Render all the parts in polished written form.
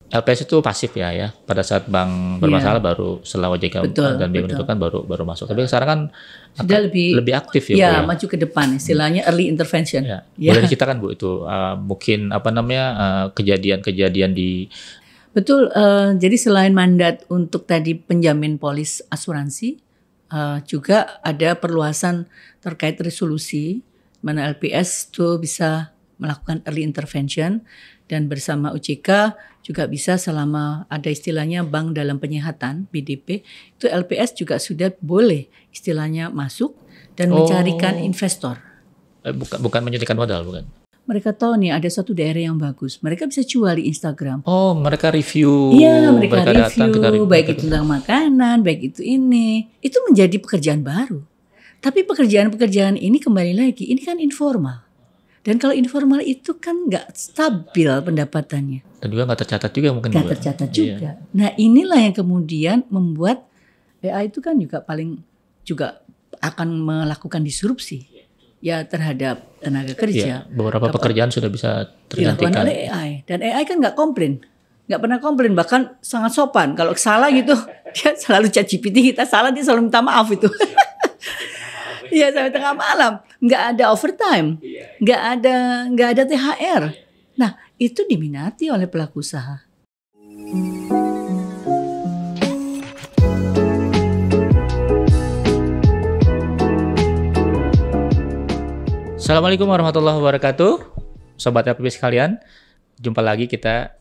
LPS itu pasif ya. Pada saat bank bermasalah baru setelah OJK dan BI menentukan baru masuk. Tapi sekarang kan sudah lebih aktif ya, Bu, ya. Maju ke depan, istilahnya early intervention. Ya. Boleh diceritakan Bu itu mungkin kejadian-kejadian di. Betul. Jadi selain mandat untuk tadi penjamin polis asuransi, juga ada perluasan terkait resolusi mana LPS itu bisa melakukan early intervention. Dan bersama OJK juga bisa selama ada istilahnya bank dalam penyehatan BDP, itu LPS juga sudah boleh istilahnya masuk dan mencarikan investor. Bukan menyuntikkan modal, bukan? Mereka tahu nih ada suatu daerah yang bagus, mereka bisa jual di Instagram. Oh, mereka review. Iya, mereka review, baik itu tentang makanan, baik itu ini. Itu menjadi pekerjaan baru. Tapi pekerjaan-pekerjaan ini kembali lagi, ini kan informal. Dan kalau informal itu kan nggak stabil pendapatannya. Dan juga nggak tercatat juga mungkin. Nggak tercatat juga. Iya. Nah inilah yang kemudian membuat AI itu kan juga akan melakukan disrupsi ya terhadap tenaga kerja. Iya, beberapa pekerjaan sudah bisa tergantikan dilakukan oleh AI. Dan AI kan nggak komplain. Nggak pernah komplain, bahkan sangat sopan. Kalau salah gitu, dia selalu ChatGPT, kita salah dia selalu minta maaf itu. Iya, sampai tengah malam, nggak ada overtime, nggak ada THR. Nah, itu diminati oleh pelaku usaha. Assalamualaikum warahmatullahi wabarakatuh, sobat LPP sekalian. Jumpa lagi kita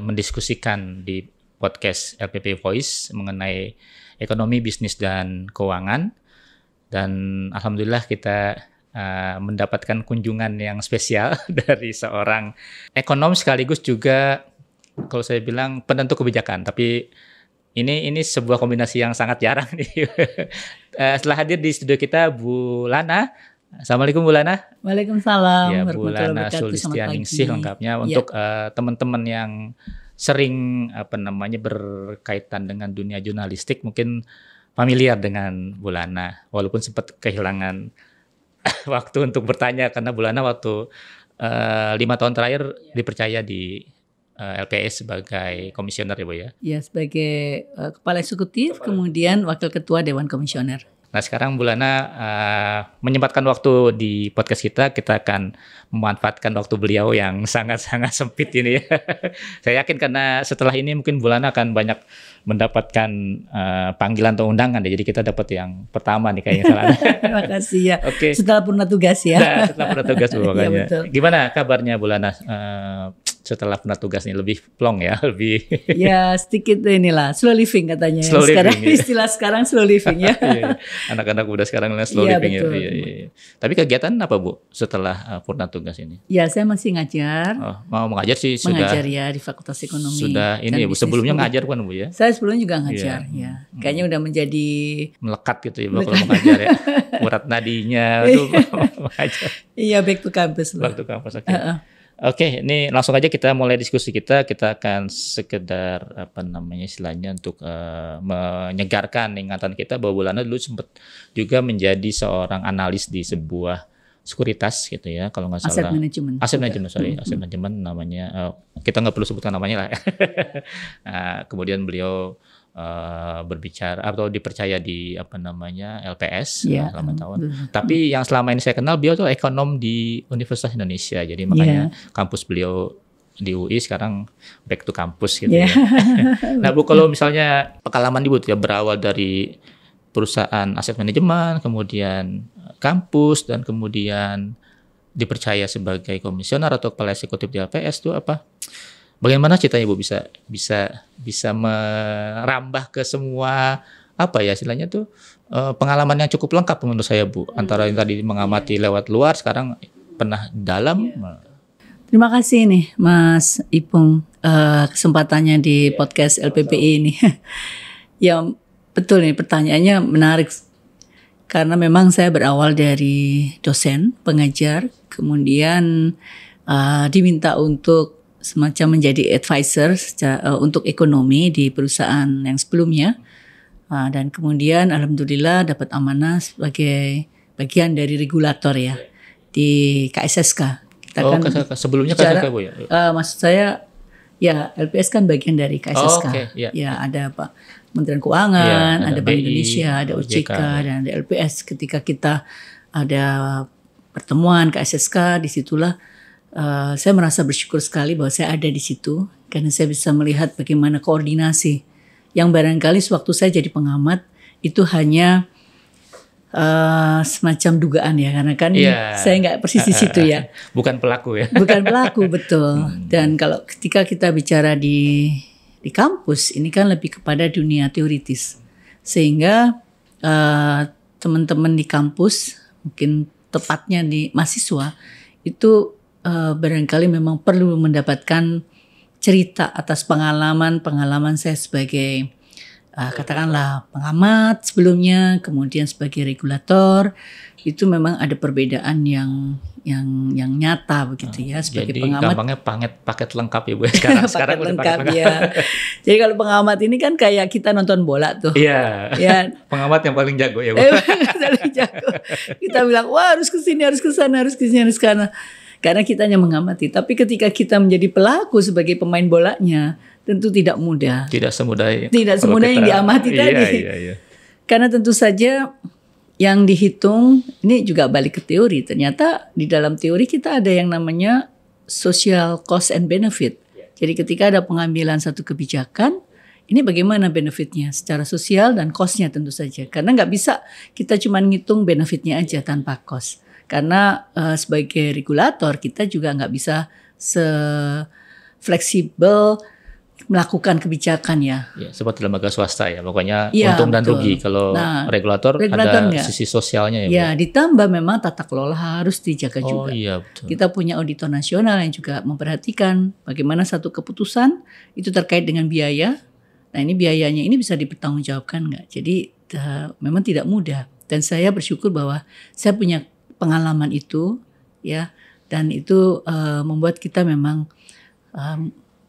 mendiskusikan di podcast LPP Voice mengenai ekonomi, bisnis, dan keuangan. Dan alhamdulillah kita mendapatkan kunjungan yang spesial dari seorang ekonom sekaligus juga kalau saya bilang penentu kebijakan. Tapi ini sebuah kombinasi yang sangat jarang nih. Setelah hadir di studio kita Bu Lana. Assalamualaikum Bu Lana. Waalaikumsalam. Ya, Bu Lana Sulistianingsih lengkapnya untuk teman-teman yang sering berkaitan dengan dunia jurnalistik mungkin familiar dengan Bu Lana, walaupun sempat kehilangan waktu untuk bertanya karena Bu Lana waktu 5 tahun terakhir dipercaya di LPS sebagai komisioner ya Bu ya? Ya, sebagai kepala eksekutif, kemudian wakil ketua Dewan Komisioner. Nah sekarang Bu Lana menyempatkan waktu di podcast kita akan memanfaatkan waktu beliau yang sangat-sangat sempit ini ya. Saya yakin karena setelah ini mungkin Bu Lana akan banyak mendapatkan panggilan atau undangan ya. Jadi kita dapat yang pertama nih kayaknya salah. Terima kasih ya. Oke. Setelah purna tugas ya. Nah, setelah purna tugas Bu makanya. Ya, gimana kabarnya Bu Lana? Setelah purna tugas nih lebih plong ya, lebih ya sedikit inilah slow living katanya slow sekarang living, ya. Istilah sekarang slow living ya. Anak-anak muda sekarang slow living ya. Iya. Tapi kegiatan apa Bu setelah purna tugas ini? Ya saya masih ngajar. Oh, mau mengajar sih mengajar ya di Fakultas Ekonomi. Sudah ini ya Bu, sebelumnya ngajar kan Bu ya? Saya sebelumnya juga ngajar ya. Kayaknya udah menjadi melekat gitu ya Bu kalau mengajar ya. Urat nadinya itu mengajar. Iya, back to campus lah. Back to campus. Oke. Oke, ini langsung aja kita mulai diskusi kita. Kita akan sekedar istilahnya untuk menyegarkan ingatan kita bahwa Bu Lana dulu sempat juga menjadi seorang analis di sebuah sekuritas gitu ya, kalau nggak salah. Aset manajemen namanya. Kita nggak perlu sebutkan namanya lah. Kemudian beliau berbicara atau dipercaya di LPS selama tahun. Tapi yang selama ini saya kenal beliau tuh ekonom di Universitas Indonesia. Jadi makanya kampus beliau di UI sekarang back to kampus gitu ya. Nah Bu, kalau misalnya pengalaman Ibu ya berawal dari perusahaan aset manajemen, kemudian kampus dan kemudian dipercaya sebagai komisioner atau kepala eksekutif di LPS itu apa? Bagaimana ceritanya Bu bisa merambah ke semua istilahnya tuh pengalaman yang cukup lengkap menurut saya Bu, antara yang tadi mengamati lewat luar, sekarang pernah dalam. Terima kasih nih Mas Ipung kesempatannya di podcast LPPI ini. Ya betul nih, pertanyaannya menarik karena memang saya berawal dari dosen pengajar, kemudian diminta untuk semacam menjadi advisor untuk ekonomi di perusahaan yang sebelumnya, dan kemudian alhamdulillah dapat amanah sebagai bagian dari regulator ya di KSSK. Kita sebelumnya KSSK Bu ya? Maksud saya Ya, LPS kan bagian dari KSSK. Oh, oke, ya. Ya, ada Pak Kementerian Keuangan, Ya, ada Bank BI, Indonesia, ada OJK, OJK, dan ada LPS. Ketika kita ada pertemuan KSSK, disitulah saya merasa bersyukur sekali bahwa saya ada di situ karena saya bisa melihat bagaimana koordinasi yang barangkali sewaktu saya jadi pengamat itu hanya semacam dugaan ya, karena kan saya nggak persis di situ ya. Bukan pelaku ya. Bukan pelaku, betul. Dan kalau ketika kita bicara di kampus, ini kan lebih kepada dunia teoritis. Sehingga teman-teman di kampus, mungkin tepatnya di mahasiswa, itu barangkali memang perlu mendapatkan cerita atas pengalaman saya sebagai katakanlah pengamat sebelumnya, kemudian sebagai regulator, itu memang ada perbedaan yang nyata begitu ya. Sebagai jadi pengamat, gampangnya paket lengkap ya Bu. Sekarang udah lengkap paket ya. Jadi kalau pengamat ini kan kayak kita nonton bola tuh. Iya. Ya. Pengamat yang paling jago ya Bu. Paling jago. Kita bilang wah harus ke sini, harus ke sana, harus ke sini, harus ke sana. Karena kita hanya mengamati. Tapi ketika kita menjadi pelaku sebagai pemain bolanya, tentu tidak mudah. Tidak semudah yang diamati tadi. Iya. Karena tentu saja yang dihitung, ini juga balik ke teori. Ternyata di dalam teori kita ada yang namanya social cost and benefit. Jadi ketika ada pengambilan satu kebijakan, ini bagaimana benefitnya secara sosial dan cost-nya tentu saja. Karena nggak bisa kita cuma ngitung benefitnya aja tanpa cost. Karena sebagai regulator kita juga nggak bisa fleksibel melakukan kebijakan ya. Ya, seperti lembaga swasta ya, pokoknya untung dan rugi. Kalau regulator ada enggak. Sisi sosialnya ya. Ya, ditambah memang tata kelola harus dijaga juga. Iya, betul. Kita punya auditor nasional yang juga memperhatikan bagaimana satu keputusan itu terkait dengan biaya. Nah, ini biayanya ini bisa dipertanggungjawabkan nggak? Jadi memang tidak mudah. Dan saya bersyukur bahwa saya punya pengalaman itu ya, dan itu membuat kita memang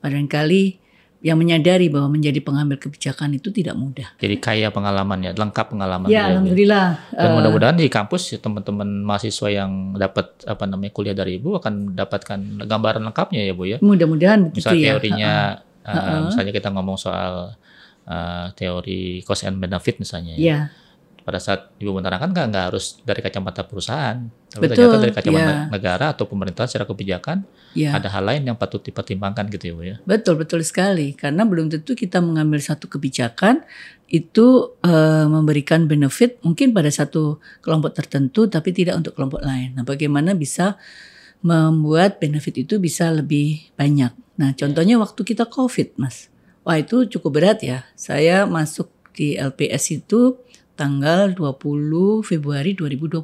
barangkali yang menyadari bahwa menjadi pengambil kebijakan itu tidak mudah. Jadi kaya pengalaman ya, lengkap pengalaman. Ya, alhamdulillah. Dan mudah-mudahan di kampus ya, teman-teman mahasiswa yang dapat kuliah dari Ibu akan dapatkan gambaran lengkapnya ya Bu ya. Mudah-mudahan begitu misalnya ya. Teorinya, misalnya kita ngomong soal teori cost and benefit misalnya. Ya. Pada saat Ibu menerangkan nggak harus dari kacamata perusahaan, tapi betul, ternyata dari kacamata negara atau pemerintah secara kebijakan ada hal lain yang patut dipertimbangkan gitu ya Bu ya. Betul sekali, karena belum tentu kita mengambil satu kebijakan itu memberikan benefit mungkin pada satu kelompok tertentu tapi tidak untuk kelompok lain. Nah, bagaimana bisa membuat benefit itu bisa lebih banyak. Nah, contohnya waktu kita COVID, Mas. Wah, itu cukup berat ya. Saya masuk di LPS itu tanggal 20 Februari 2020.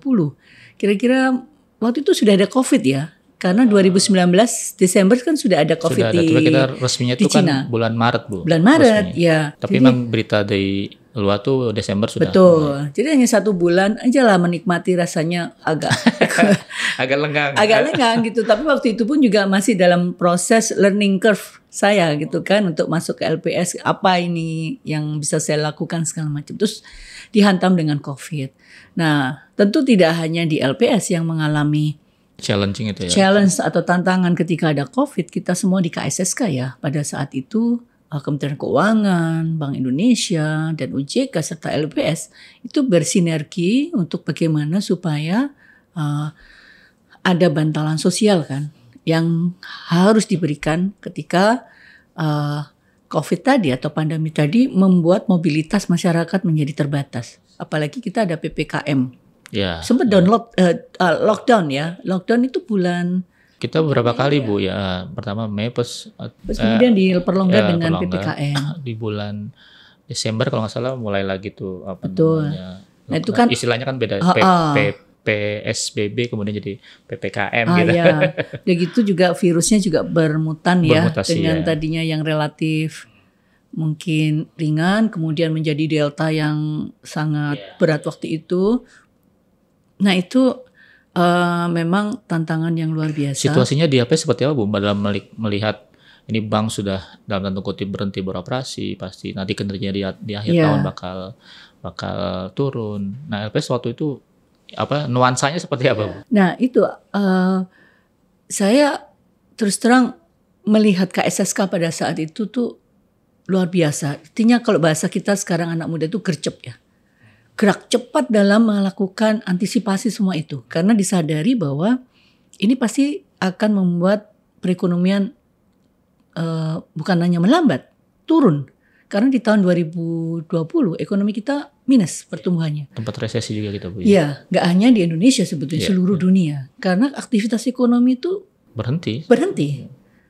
Kira-kira waktu itu sudah ada COVID ya. Karena 2019 Desember kan sudah ada COVID sudah ada, tapi kita resminya itu kan bulan Maret Bu. Bulan Maret, ya. Tapi memang berita dari luar tuh Desember sudah. Betul. Jadi hanya 1 bulan aja lah menikmati rasanya agak agak lenggang. Agak lenggang gitu. Tapi waktu itu pun juga masih dalam proses learning curve saya gitu kan untuk masuk ke LPS. Apa ini yang bisa saya lakukan segala macam. Terus dihantam dengan COVID. Nah, tentu tidak hanya di LPS yang mengalami challenging itu ya. Challenge atau tantangan ketika ada COVID, kita semua di KSSK ya. Pada saat itu Kementerian Keuangan, Bank Indonesia, dan OJK serta LPS itu bersinergi untuk bagaimana supaya ada bantalan sosial kan yang harus diberikan ketika COVID tadi atau pandemi tadi membuat mobilitas masyarakat menjadi terbatas. Apalagi kita ada PPKM. Ya. Sempat lockdown ya. Lockdown itu bulan. Kita beberapa kali Bu ya. Pertama Mei terus kemudian diperlonggar dengan PPKM. Di bulan Desember kalau nggak salah mulai lagi tuh apa betul. Namanya. Nah itu kan istilahnya kan beda. PSBB kemudian jadi PPKM gitu. Ya. Begitu juga virusnya juga bermutasi ya dengan ya. tadinya yang relatif mungkin ringan kemudian menjadi delta yang sangat berat waktu itu. Nah itu memang tantangan yang luar biasa. Situasinya di LPS seperti apa Bu? Dalam melihat ini bank sudah dalam tanda kutip berhenti beroperasi, pasti nanti kinerjanya di akhir tahun bakal turun. Nah LPS waktu itu apa nuansanya seperti apa Bu? Nah itu saya terus terang melihat KSSK pada saat itu tuh luar biasa. Artinya kalau bahasa kita sekarang anak muda itu gercep ya. Gerak cepat dalam melakukan antisipasi semua itu. Karena disadari bahwa ini pasti akan membuat perekonomian bukan hanya melambat, turun. Karena di tahun 2020 ekonomi kita minus pertumbuhannya. Tempat resesi juga kita, Bu. Iya, nggak hanya di Indonesia sebetulnya, seluruh dunia. Karena aktivitas ekonomi itu berhenti.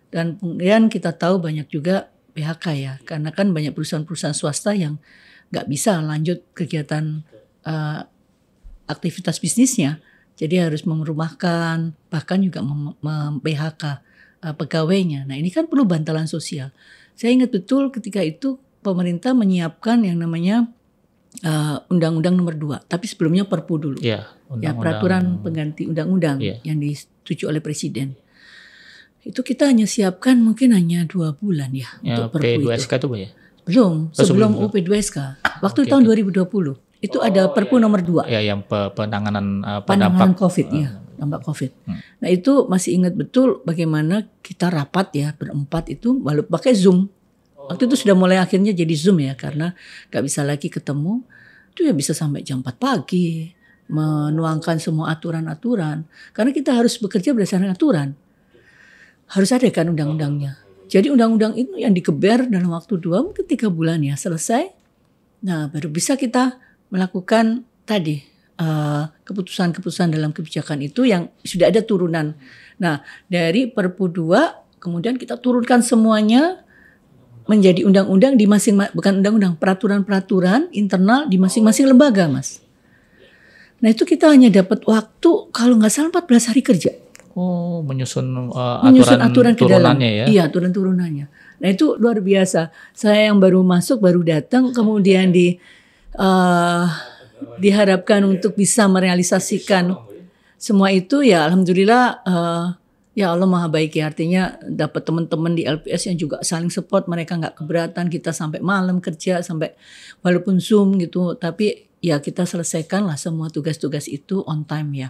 Dan kemudian kita tahu banyak juga PHK ya, karena kan banyak perusahaan-perusahaan swasta yang nggak bisa lanjut kegiatan aktivitas bisnisnya. Jadi harus merumahkan, bahkan juga mem-PHK pegawainya. Nah ini kan perlu bantalan sosial. Saya ingat betul ketika itu pemerintah menyiapkan yang namanya Undang-Undang Nomor 2, tapi sebelumnya Perpu dulu. Ya, peraturan pengganti undang-undang yang disetujui oleh Presiden. Itu kita hanya siapkan mungkin hanya 2 bulan ya untuk Perpu P2SK itu, Bu ya? Belum, sebelum UP2SK. Waktu tahun 2020 itu ada Perpu Nomor 2. Ya, yang penanganan penanganan COVID ya, dampak COVID. Nah itu masih ingat betul bagaimana kita rapat ya berempat itu lalu pakai Zoom. Waktu itu sudah mulai akhirnya jadi Zoom ya karena gak bisa lagi ketemu. Itu ya bisa sampai jam 4 pagi menuangkan semua aturan-aturan. Karena kita harus bekerja berdasarkan aturan. Harus ada kan undang-undangnya. Jadi undang-undang itu yang dikeber dalam waktu 2 mungkin 3 bulan ya selesai. Nah baru bisa kita melakukan tadi keputusan-keputusan dalam kebijakan itu yang sudah ada turunan. Nah dari Perpu 2 kemudian kita turunkan semuanya menjadi undang-undang di bukan undang-undang, peraturan-peraturan internal di masing-masing lembaga, Mas. Nah itu kita hanya dapat waktu kalau nggak salah 14 hari kerja. Oh, menyusun aturan turunannya ya? Iya, aturan turunannya. Nah itu luar biasa. Saya yang baru masuk, baru datang, kemudian diharapkan untuk bisa merealisasikan semua itu ya alhamdulillah ya Allah maha baik ya, artinya dapat teman-teman di LPS yang juga saling support, mereka nggak keberatan kita sampai malam kerja sampai walaupun Zoom gitu, tapi ya kita selesaikan lah semua tugas-tugas itu on time ya.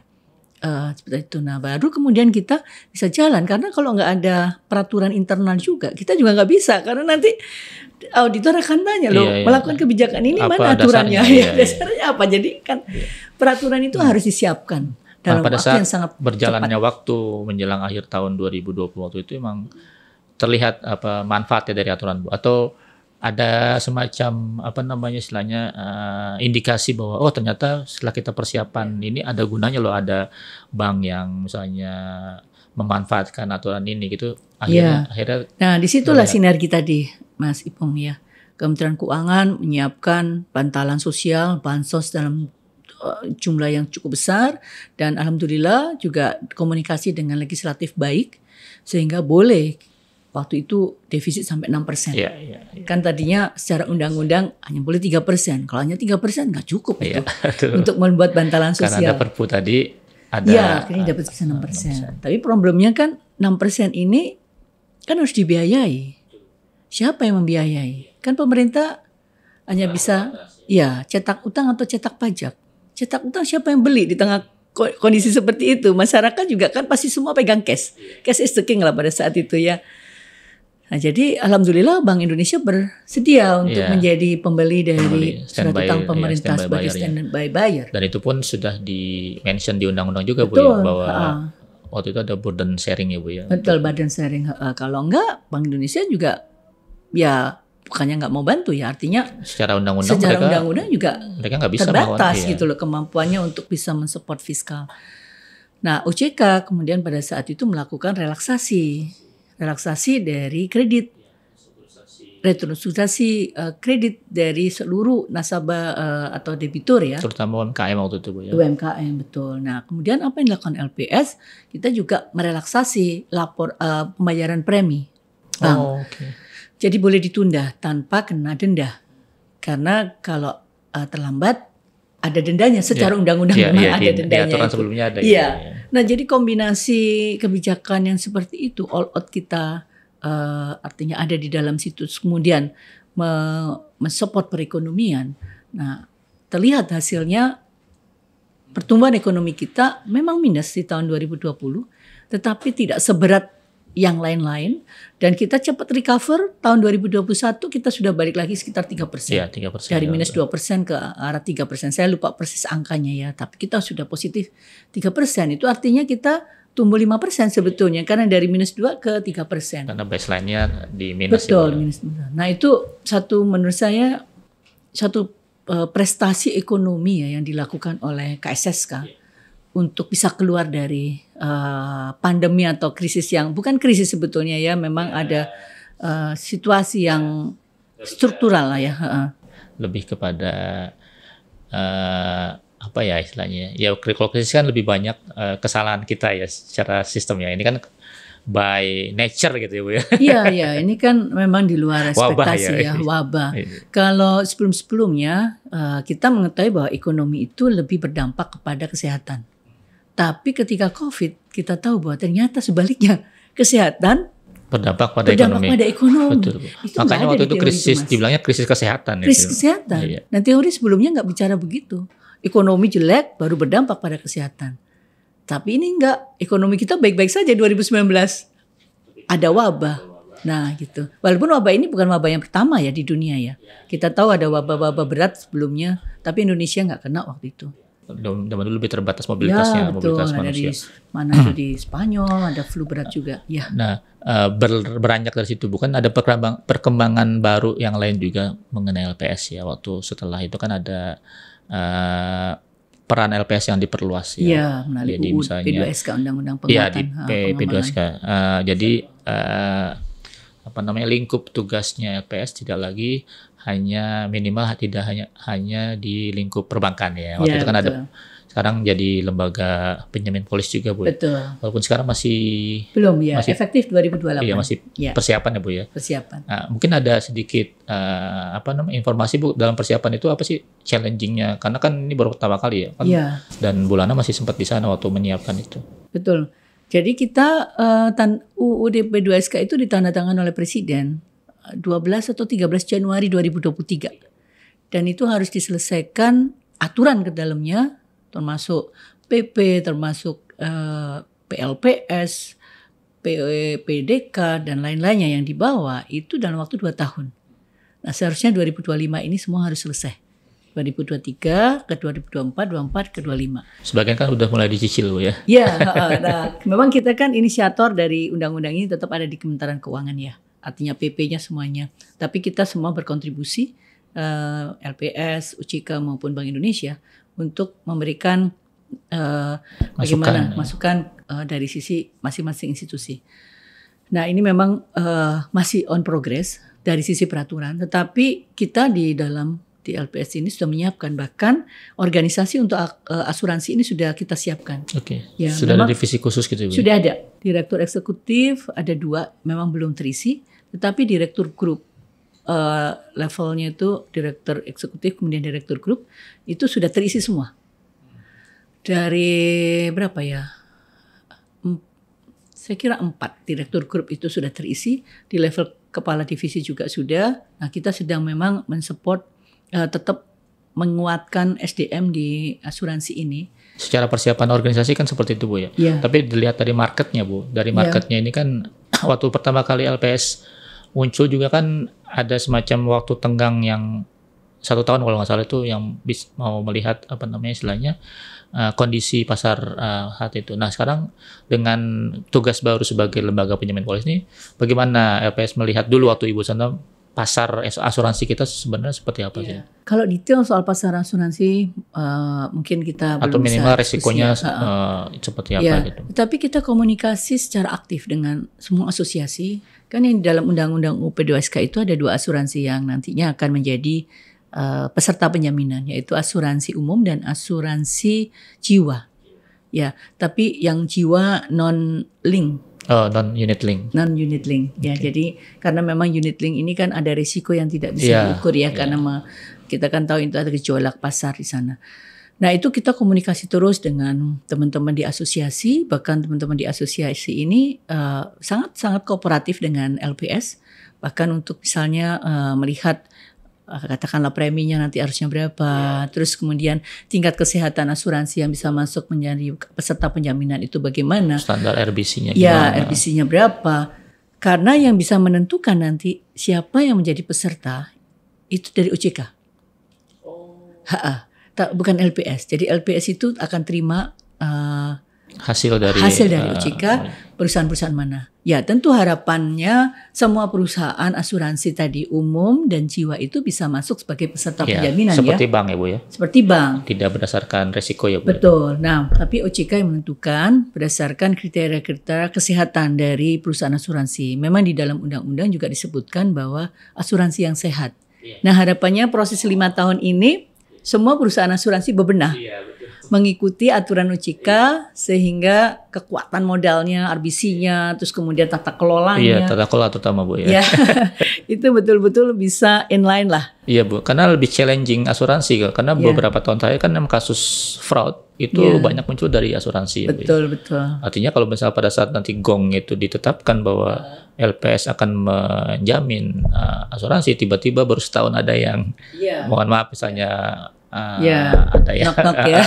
Seperti itu. Nah baru kemudian kita bisa jalan karena kalau nggak ada peraturan internal juga kita juga nggak bisa karena nanti auditor akan tanya loh melakukan kebijakan ini apa mana aturannya dasarnya apa, jadi kan peraturan itu harus disiapkan dalam pada waktu saat yang sangat berjalannya cepat. waktu menjelang akhir tahun 2020 waktu itu emang terlihat manfaatnya dari aturan, Bu, atau ada semacam istilahnya indikasi bahwa ternyata setelah kita persiapan ini ada gunanya loh, ada bank yang misalnya memanfaatkan aturan ini gitu akhirnya. Nah disitulah sinergi tadi Mas Ipong ya, Kementerian Keuangan menyiapkan bantalan sosial bansos dalam jumlah yang cukup besar dan alhamdulillah juga komunikasi dengan legislatif baik sehingga boleh waktu itu defisit sampai 6%. Kan tadinya secara undang-undang hanya boleh 3%. Kalau hanya 3% nggak cukup itu untuk membuat bantalan sosial. Karena ada Perpu tadi ada. Iya, akhirnya dapat 6%. Tapi problemnya kan 6% ini kan harus dibiayai. Siapa yang membiayai? Kan pemerintah hanya bisa cetak utang atau cetak pajak. Cetak utang siapa yang beli di tengah kondisi seperti itu? Masyarakat juga kan pasti semua pegang cash. Cash is the king lah pada saat itu ya. Nah, jadi alhamdulillah Bank Indonesia bersedia untuk menjadi pembeli dari surat utang pemerintah sebagai standby buyer. Dan itu pun sudah di-mention di undang-undang juga, Bu, ya, bahwa waktu itu ada burden sharing ya, Bu ya. Betul, burden sharing. Kalau enggak Bank Indonesia juga ya bukannya nggak mau bantu ya, artinya secara undang-undang juga mereka nggak bisa terbatas gitu loh kemampuannya untuk bisa mensupport fiskal. Nah OJK kemudian pada saat itu melakukan relaksasi dari kredit, restrukturisasi kredit dari seluruh nasabah atau debitur ya. Terutama UMKM waktu itu, Bu ya. UMKM betul. Nah kemudian apa yang dilakukan LPS? Kita juga merelaksasi pembayaran premi bank. Jadi boleh ditunda tanpa kena denda. Karena kalau terlambat ada dendanya secara undang-undang memang ada dendanya. Aturan sebelumnya ada. Nah jadi kombinasi kebijakan yang seperti itu all out kita artinya ada di dalam situ kemudian mensupport perekonomian. Nah terlihat hasilnya pertumbuhan ekonomi kita memang minus di tahun 2020 tetapi tidak seberat yang lain-lain, dan kita cepat recover. Tahun 2021 kita sudah balik lagi sekitar 3%. Iya, 3%. Dari minus 2% ke arah 3%. Saya lupa persis angkanya ya, tapi kita sudah positif 3%. Itu artinya kita tumbuh 5% sebetulnya, karena dari minus 2 ke 3%. Karena baseline-nya di minus. Betul, minus. Nah itu menurut saya satu prestasi ekonomi ya yang dilakukan oleh KSSK untuk bisa keluar dari pandemi atau krisis yang bukan krisis sebetulnya ya, memang ada situasi yang struktural lah ya. Lebih kepada apa ya istilahnya? Ya kalau krisis kan lebih banyak kesalahan kita ya secara sistemnya. Ini kan by nature gitu ya Bu ya. Iya, ini kan memang di luar ekspektasi wabah. Kalau sebelum-sebelumnya kita mengetahui bahwa ekonomi itu lebih berdampak kepada kesehatan. Tapi ketika COVID kita tahu bahwa ternyata sebaliknya kesehatan berdampak pada ekonomi. Betul. Makanya waktu itu krisis dibilangnya krisis kesehatan. Krisis kesehatan. Iya. Dan teori sebelumnya nggak bicara begitu. Ekonomi jelek baru berdampak pada kesehatan. Tapi ini enggak, ekonomi kita baik-baik saja 2019. Ada wabah. Nah gitu. Walaupun wabah ini bukan wabah yang pertama ya di dunia ya. Kita tahu ada wabah-wabah berat sebelumnya, tapi Indonesia nggak kena waktu itu. Zaman dulu lebih terbatas mobilitasnya, ya, betul. mobilitas manusia. Mana itu di Spanyol, ada flu berat juga. Ya. Nah, beranjak dari situ bukan ada perkembangan baru yang lain juga mengenai LPS ya. Waktu setelah itu kan ada peran LPS yang diperluas ya. Iya, melalui jadi misalnya P2SK, Undang-Undang Penguatan. Iya, di P2SK. Jadi lingkup tugasnya LPS tidak lagi hanya minimal tidak hanya di lingkup perbankan ya. Waktu itu kan betul. Ada sekarang jadi lembaga penjamin polis juga Bu. Betul. Walaupun sekarang masih belum ya, masih efektif 2028. Iya, masih persiapan ya Bu ya. Persiapan. Nah, mungkin ada sedikit informasi Bu dalam persiapan itu apa sih challenging-nya? Karena kan ini baru pertama kali ya kan. Iya. Dan Bu Lana masih sempat di sana waktu menyiapkan itu. Betul. Jadi kita UUD P2SK itu ditandatangani oleh Presiden 12 atau 13 Januari 2023. Dan itu harus diselesaikan aturan ke dalamnya, termasuk PP, termasuk PLPS, PDK, dan lain-lainnya yang dibawa itu dalam waktu 2 tahun. Nah seharusnya 2025 ini semua harus selesai. 2023 ke 2024, 24 ke 25. Sebagian kan udah mulai dicicil Bu ya. Iya, nah, memang kita kan inisiator dari undang-undang ini tetap ada di Kementerian Keuangan ya. Artinya PP-nya semuanya. Tapi kita semua berkontribusi, LPS, UCK maupun Bank Indonesia untuk memberikan masukan dari sisi masing-masing institusi. Nah ini memang masih on progress dari sisi peraturan, tetapi kita di LPS ini sudah menyiapkan, bahkan organisasi untuk asuransi ini sudah kita siapkan. Oke. Ya, sudah ada divisi khusus gitu Bu? Sudah ada. Direktur eksekutif ada 2, memang belum terisi, tetapi direktur grup levelnya itu direktur eksekutif kemudian direktur grup itu sudah terisi semua. Dari berapa ya? Saya kira 4 direktur grup itu sudah terisi, di level kepala divisi juga sudah. Nah kita sedang memang mensupport tetap menguatkan SDM di asuransi ini. Secara persiapan organisasi kan seperti itu Bu ya. Yeah. Tapi dilihat dari marketnya Bu, dari marketnya ini kan waktu pertama kali LPS muncul juga kan ada semacam waktu tenggang yang 1 tahun kalau nggak salah itu yang mau melihat istilahnya kondisi pasar saat itu. Nah sekarang dengan tugas baru sebagai lembaga penjamin polis ini, bagaimana LPS melihat dulu waktu Ibu sana pasar asuransi kita sebenarnya seperti apa sih? Kalau detail soal pasar asuransi mungkin kita atau belum minimal resikonya seperti apa gitu. Tapi kita komunikasi secara aktif dengan semua asosiasi. Kan yang dalam Undang-Undang UP2SK itu ada 2 asuransi yang nantinya akan menjadi peserta penjaminan, yaitu asuransi umum dan asuransi jiwa. Ya, tapi yang jiwa non-link. Oh, non-unit link. Non-unit link. Ya, jadi karena memang unit link ini kan ada risiko yang tidak bisa diukur ya, karena kita kan tahu itu ada gejolak pasar di sana. Nah, itu kita komunikasi terus dengan teman-teman di asosiasi, bahkan teman-teman di asosiasi ini sangat-sangat kooperatif dengan LPS, bahkan untuk misalnya melihat katakanlah preminya nanti harusnya berapa, terus kemudian tingkat kesehatan asuransi yang bisa masuk menjadi peserta penjaminan itu bagaimana, Standar RBC-nya ya gimana? RBC-nya berapa, karena yang bisa menentukan nanti siapa yang menjadi peserta itu dari OJK. Bukan LPS. Jadi LPS itu akan terima Hasil dari OJK perusahaan-perusahaan mana. Ya tentu harapannya semua perusahaan asuransi tadi umum dan jiwa itu bisa masuk sebagai peserta penjaminan seperti ya. bank ya Bu ya. Seperti bank. Tidak berdasarkan resiko ya Bu. Betul. Nah, tapi OJK yang menentukan berdasarkan kriteria-kriteria kesehatan dari perusahaan asuransi. Memang di dalam undang-undang juga disebutkan bahwa asuransi yang sehat. Nah, harapannya proses 5 tahun ini semua perusahaan asuransi bebenah. Mengikuti aturan OJK sehingga kekuatan modalnya, RBC-nya, terus kemudian tata kelolanya. Iya, tata kelola terutama Bu ya. Ya, itu betul-betul bisa inline lah. Iya Bu, karena lebih challenging asuransi karena beberapa tahun terakhir kan kasus fraud itu banyak muncul dari asuransi. Betul, ya, betul. Artinya kalau misalnya pada saat nanti gong itu ditetapkan bahwa LPS akan menjamin asuransi, tiba-tiba baru setahun ada yang mohon maaf misalnya ada yang knock-knock ya.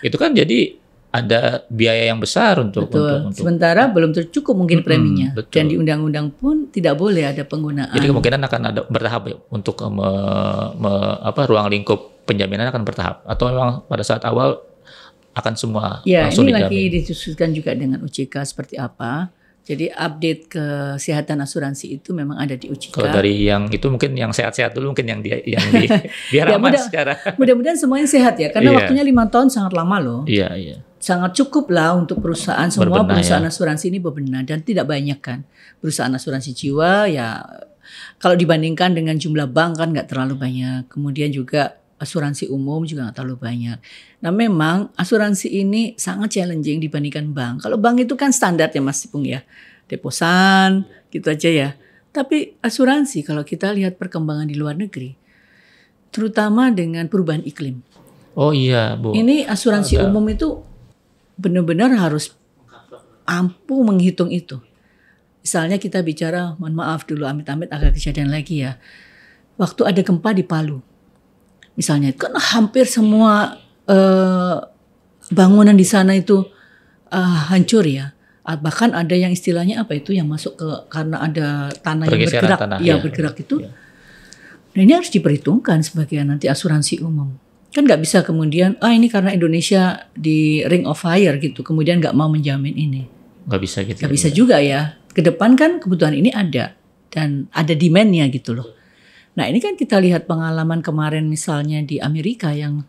Itu kan jadi ada biaya yang besar untuk sementara belum tercukup mungkin preminya. betul. Dan di undang-undang pun tidak boleh ada penggunaan. Jadi kemungkinan akan ada bertahap ya untuk ruang lingkup penjaminan akan bertahap atau memang pada saat awal akan semua langsung ini dijamin. lagi didiskusikan juga dengan OJK seperti apa. Jadi update kesehatan asuransi itu memang ada di OJK. Kalau dari yang itu mungkin yang sehat-sehat dulu mungkin biar aman sekarang. Mudah-mudahan semuanya sehat ya, karena waktunya 5 tahun sangat lama loh. Iya. Sangat cukup lah untuk perusahaan, semua perusahaan asuransi ini bebenah dan tidak banyak kan. Perusahaan asuransi jiwa ya kalau dibandingkan dengan jumlah bank kan nggak terlalu banyak. Kemudian juga asuransi umum juga nggak terlalu banyak. Nah memang asuransi ini sangat challenging dibandingkan bank. Kalau bank itu kan standar ya Mas Ipung ya, deposan gitu aja ya. Tapi asuransi kalau kita lihat perkembangan di luar negeri, terutama dengan perubahan iklim. Oh iya Bu. Ini asuransi umum itu benar-benar harus mampu menghitung itu. Misalnya kita bicara, mohon maaf dulu amit-amit agak kejadian lagi ya. Waktu ada gempa di Palu. Misalnya kan hampir semua bangunan di sana itu hancur ya. Bahkan ada yang istilahnya apa itu yang masuk ke karena ada tanah yang bergerak, bergerak itu. Ya. Nah ini harus diperhitungkan sebagai nanti asuransi umum. Kan nggak bisa kemudian ini karena Indonesia di ring of fire gitu, kemudian nggak mau menjamin ini. Nggak bisa gitu. Nggak bisa juga ya. Kedepan kan kebutuhan ini ada dan ada demand-nya gitu loh. Nah ini kan kita lihat pengalaman kemarin misalnya di Amerika yang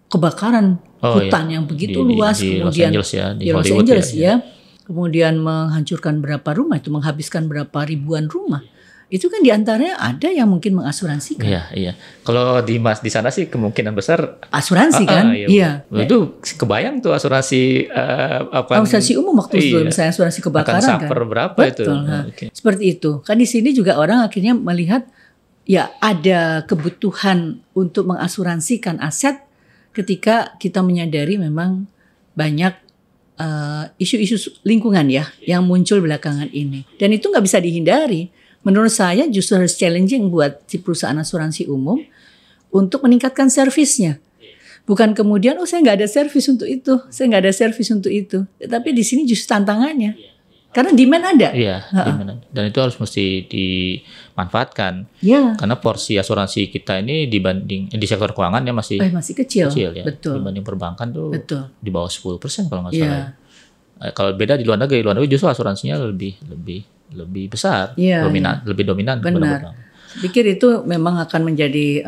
kebakaran hutan yang begitu luas, kemudian di Los Angeles ya, kemudian menghancurkan berapa rumah, itu menghabiskan berapa ribuan rumah. Itu kan diantaranya ada yang mungkin mengasuransikan. Iya. Kalau di sana sih kemungkinan besar asuransi kan. Iya. Itu kebayang tuh asuransi asuransi umum waktu itu misalnya asuransi kebakaran akan suffer kan. Berapa betul, itu? Seperti itu. Kan di sini juga orang akhirnya melihat ya ada kebutuhan untuk mengasuransikan aset ketika kita menyadari memang banyak isu-isu lingkungan ya yang muncul belakangan ini. Dan itu nggak bisa dihindari. Menurut saya justru harus challenging buat si perusahaan asuransi umum untuk meningkatkan servisnya. Bukan kemudian, saya nggak ada servis untuk itu, saya nggak ada servis untuk itu. Tapi di sini justru tantangannya. Karena demand ada. Iya, demand. Dan itu harus mesti dimanfaatkan. Ya. Karena porsi asuransi kita ini dibanding di sektor keuangan ya masih kecil ya. Betul. Dibanding perbankan tuh di bawah 10% kalau nggak salah. Kalau beda di luar negeri justru asuransinya lebih besar, lebih dominan. Benar. Pikir itu memang akan menjadi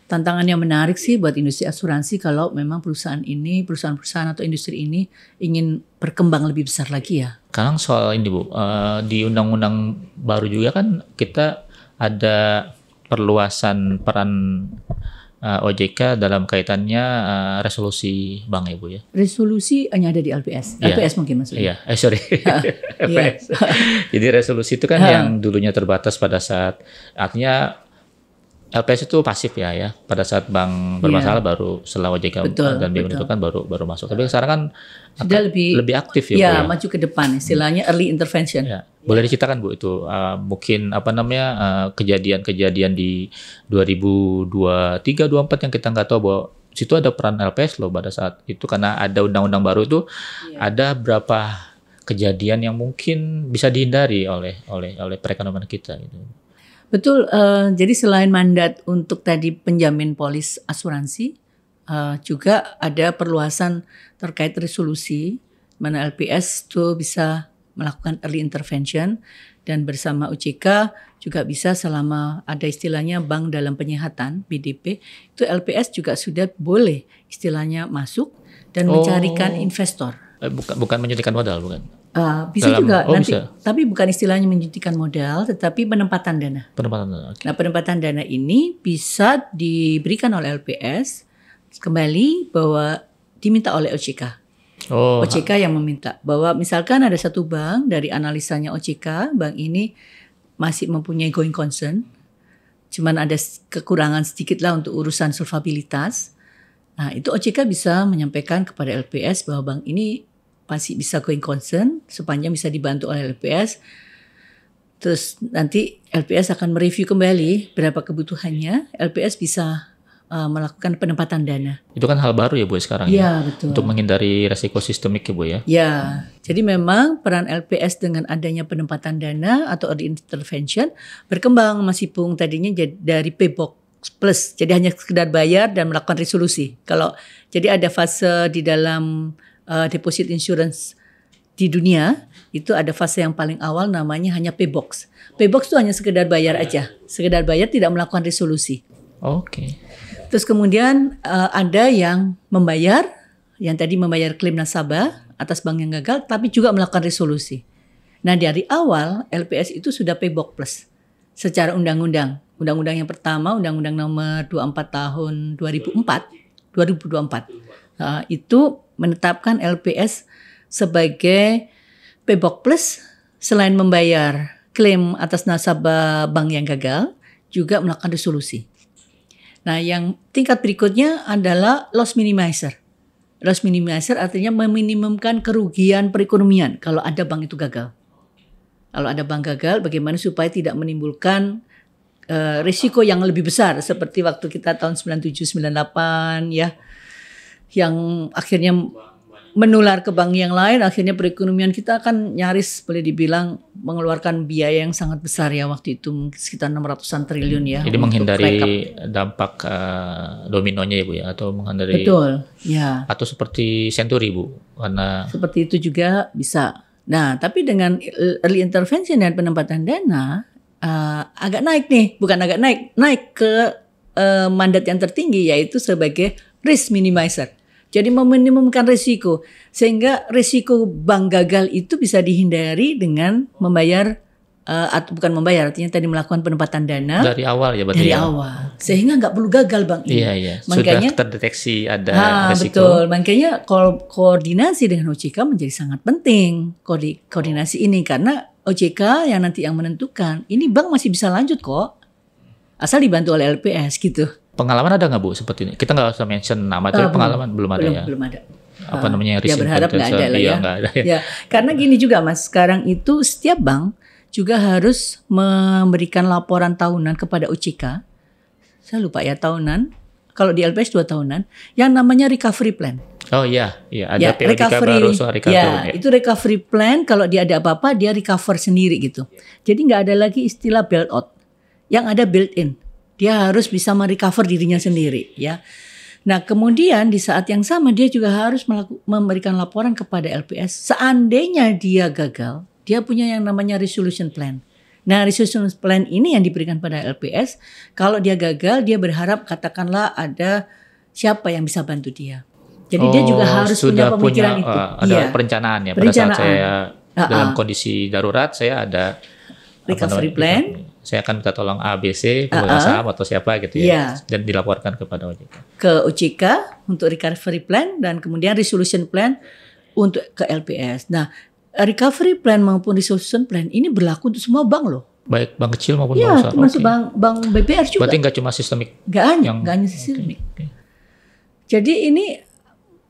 tantangan yang menarik sih buat industri asuransi kalau memang perusahaan-perusahaan atau industri ini ingin berkembang lebih besar lagi ya. Sekarang soal ini Bu, di undang-undang baru juga kan kita ada perluasan peran OJK dalam kaitannya resolusi bank ya Bu ya. Resolusi hanya ada di LPS. LPS mungkin maksudnya. Iya, sorry. LPS. Jadi resolusi itu kan yang dulunya terbatas pada saat artinya LPS itu pasif ya. Pada saat bank bermasalah baru setelah OJK Betul, dan BIM betul. menentukan baru masuk. Tapi sekarang kan Sudah lebih aktif ya, Bu, ya, ya. maju ke depan, istilahnya early intervention. Ya. Boleh diceritakan Bu itu mungkin kejadian-kejadian di 2023, 2024 yang kita nggak tahu bahwa situ ada peran LPS loh pada saat itu, karena ada undang-undang baru itu. Ada berapa kejadian yang mungkin bisa dihindari oleh perekonomian kita gitu. Betul, jadi selain mandat untuk tadi penjamin polis asuransi, juga ada perluasan terkait resolusi, mana LPS itu bisa melakukan early intervention, dan bersama OJK juga bisa selama ada istilahnya bank dalam penyehatan, BDP, itu LPS juga sudah boleh istilahnya masuk dan mencarikan investor. Bukan menyuntikkan modal, bukan? Bisa juga nanti, bisa. tapi bukan istilahnya menyuntikkan modal, tetapi penempatan dana. Penempatan dana. Okay. Nah, penempatan dana ini bisa diberikan oleh LPS kembali bahwa diminta oleh OJK. OJK yang meminta bahwa misalkan ada satu bank dari analisanya OJK, bank ini masih mempunyai going concern, cuman ada kekurangan sedikit lah untuk urusan solvabilitas. Nah, itu OJK bisa menyampaikan kepada LPS bahwa bank ini masih bisa going concern sepanjang bisa dibantu oleh LPS. Terus nanti LPS akan mereview kembali berapa kebutuhannya. LPS bisa melakukan penempatan dana. Itu kan hal baru ya Bu sekarang ya? Betul. Untuk menghindari resiko sistemik ya Bu ya? Ya, jadi memang peran LPS dengan adanya penempatan dana atau early intervention berkembang Mas Ipung, tadinya dari PBOK plus, jadi hanya sekedar bayar dan melakukan resolusi. Jadi ada fase di dalam deposit insurance di dunia, itu ada fase yang paling awal namanya hanya PBOX. PBOX itu hanya sekedar bayar aja, sekedar bayar tidak melakukan resolusi. Oke. Terus kemudian ada yang membayar, yang tadi membayar klaim nasabah atas bank yang gagal, tapi juga melakukan resolusi. Nah, dari awal LPS itu sudah PBOX plus secara undang-undang. Undang-undang yang pertama, Undang-Undang Nomor 24 Tahun 2024, itu menetapkan LPS sebagai PBOX plus selain membayar klaim atas nasabah bank yang gagal, juga melakukan resolusi. Nah, yang tingkat berikutnya adalah loss minimizer. Loss minimizer artinya meminimumkan kerugian perekonomian kalau ada bank itu gagal. Kalau ada bank gagal, bagaimana supaya tidak menimbulkan risiko yang lebih besar seperti waktu kita tahun 97-98 ya, yang akhirnya menular ke bank yang lain, akhirnya perekonomian kita kan nyaris boleh dibilang mengeluarkan biaya yang sangat besar ya waktu itu, sekitar 600-an triliun ya. Jadi menghindari dampak dominonya ya Bu ya, atau menghindari. Betul, ya. Atau seperti Century Bu, karena seperti itu juga bisa. Nah, tapi dengan early intervention dan penempatan dana agak naik nih, bukan agak naik ke mandat yang tertinggi, yaitu sebagai risk minimizer. Jadi meminimumkan risiko, sehingga risiko bank gagal itu bisa dihindari dengan membayar atau bukan membayar, artinya tadi melakukan penempatan dana dari awal ya berarti. Dari awal, sehingga nggak perlu gagal bank ini. Iya. Makanya, sudah terdeteksi ada risiko. Betul, makanya koordinasi dengan OJK menjadi sangat penting. Koordinasi ini karena OJK yang nanti yang menentukan, ini bank masih bisa lanjut kok, asal dibantu oleh LPS gitu. Pengalaman ada nggak Bu seperti ini? Kita nggak usah mention nama, tapi pengalaman belum ada ya? Belum ada. Apa namanya? Ya berharap nggak ada lah ya. Nggak ada ya. Ya, karena gini juga Mas, sekarang itu setiap bank juga harus memberikan laporan tahunan kepada OJK. Saya lupa ya tahunan. Kalau di LPS 2 tahunan, yang namanya recovery plan. Oh iya, ada POJK baru soal recovery. Ya, itu recovery plan. Kalau dia ada apa-apa, dia recover sendiri gitu. Jadi nggak ada lagi istilah bail out. Yang ada built in. Dia harus bisa merecover dirinya sendiri ya. Nah, kemudian di saat yang sama dia juga harus memberikan laporan kepada LPS. Seandainya dia gagal, dia punya yang namanya resolution plan. Nah, resolution plan ini yang diberikan pada LPS. Kalau dia gagal, dia berharap katakanlah ada siapa yang bisa bantu dia. Jadi dia juga harus punya pemikiran itu. Ada perencanaan ya. Pada saat saya dalam kondisi darurat, saya ada recovery plan. Saya akan minta tolong ABC, pemegang saham atau siapa gitu ya, dan dilaporkan kepada OJK. Ke OJK untuk recovery plan dan kemudian resolution plan untuk ke LPS. Nah, recovery plan maupun resolution plan ini berlaku untuk semua bank loh. Baik bank kecil maupun bank Ya, besar. termasuk Oke. bank BPR juga. Berarti nggak cuma sistemik Nggak hanya, yang nggak hanya sistemik. oke. Jadi ini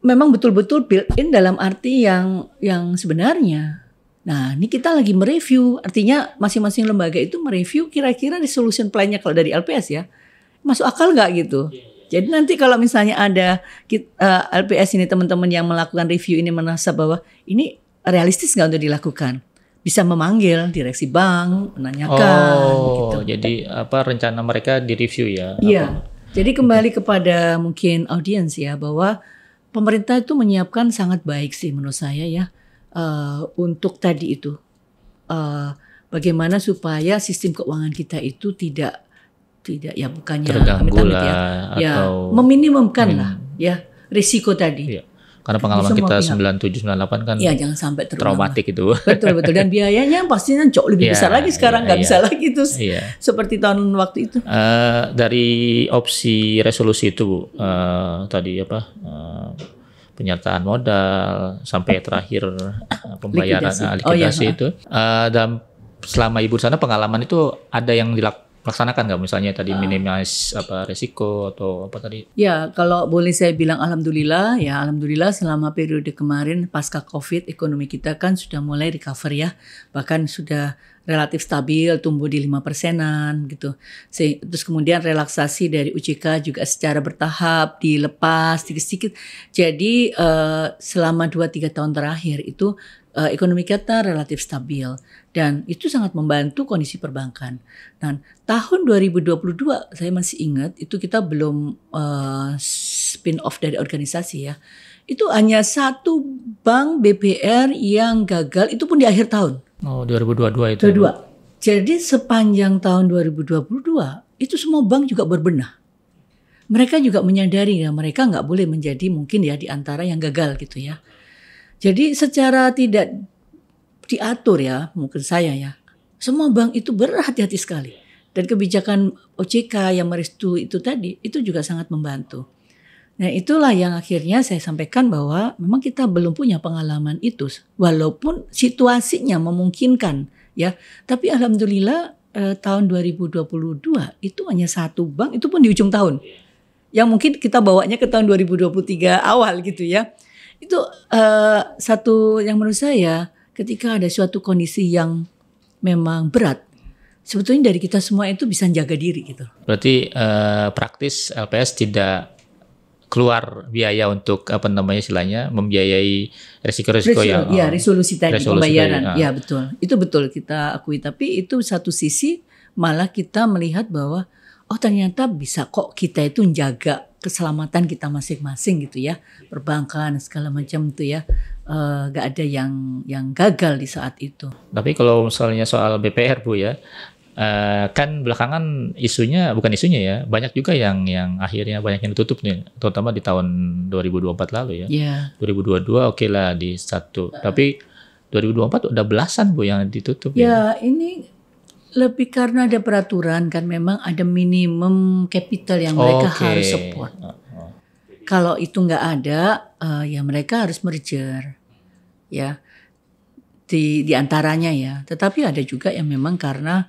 memang betul-betul built-in dalam arti yang sebenarnya. Nah, ini kita lagi mereview, artinya masing-masing lembaga itu mereview kira-kira resolution plan-nya kalau dari LPS ya, masuk akal nggak gitu. Jadi nanti kalau misalnya ada LPS ini teman-teman yang melakukan review ini merasa bahwa ini realistis nggak untuk dilakukan, bisa memanggil direksi bank, menanyakan. Oh, gitu. jadi apa rencana mereka direview ya? Iya. Jadi kembali kepada mungkin audiens ya, bahwa pemerintah itu menyiapkan sangat baik sih menurut saya ya, untuk tadi itu bagaimana supaya sistem keuangan kita itu tidak ya bukannya Terganggu amit-amit lah ya atau meminimumkan lah ya risiko tadi. Iya. Karena pengalaman Semua kita pihak. 97 98 kan Ya jangan sampai terulang. traumatik itu. Betul dan biayanya pastinya jauh lebih Iya, besar lagi sekarang, nggak iya. bisa lagi tuh Iya. seperti tahun waktu itu. Dari opsi resolusi itu Bu, tadi apa penyertaan modal sampai terakhir pembayaran Likuidasi. likuidasi Oh, iya, itu. Dan selama Ibu di sana pengalaman itu ada yang dilaksanakan nggak, misalnya tadi minimize apa resiko atau apa tadi? Ya, kalau boleh saya bilang alhamdulillah, ya alhamdulillah selama periode kemarin pasca Covid ekonomi kita kan sudah mulai recover ya. Bahkan sudah relatif stabil, tumbuh di 5%-an gitu. Terus kemudian relaksasi dari OJK juga secara bertahap dilepas sedikit-sedikit. Jadi selama 2-3 tahun terakhir itu ekonomi kita relatif stabil dan itu sangat membantu kondisi perbankan. Dan tahun 2022 saya masih ingat itu kita belum spin off dari organisasi ya. Itu hanya satu bank BPR yang gagal, itu pun di akhir tahun. Oh, 2022 itu. 22. Jadi sepanjang tahun 2022 itu semua bank juga berbenah. Mereka juga menyadari ya mereka nggak boleh menjadi mungkin ya di antara yang gagal gitu ya. Jadi secara tidak diatur ya, mungkin saya ya, semua bank itu berhati-hati sekali. Dan kebijakan OJK yang merestui itu tadi, itu juga sangat membantu. Nah itulah yang akhirnya saya sampaikan bahwa memang kita belum punya pengalaman itu. Walaupun situasinya memungkinkan ya. Tapi alhamdulillah tahun 2022 itu hanya satu bank, itu pun di ujung tahun. Yang mungkin kita bawanya ke tahun 2023 awal gitu ya. Itu satu yang menurut saya ketika ada suatu kondisi yang memang berat, sebetulnya dari kita semua itu bisa jaga diri gitu. Berarti praktis LPS tidak keluar biaya untuk apa namanya istilahnya membiayai resiko-resiko yang ya resolusi tadi pembayaran. tadi, Ya betul. Itu betul kita akui, tapi itu satu sisi malah kita melihat bahwa oh ternyata bisa kok kita itu menjaga keselamatan kita masing-masing gitu ya. Perbankan segala macam itu ya. Gak ada yang gagal di saat itu. Tapi kalau misalnya soal BPR Bu ya, kan belakangan isunya bukan isunya ya, banyak juga yang akhirnya banyak yang ditutup nih, terutama di tahun 2024 lalu ya. Yeah. 2022 oke lah di satu, tapi 2024 udah belasan Bu yang ditutup ya. Ini lebih karena ada peraturan kan, memang ada minimum capital yang mereka harus support. Kalau itu nggak ada, ya mereka harus merger, ya di antaranya ya. Tetapi ada juga yang memang karena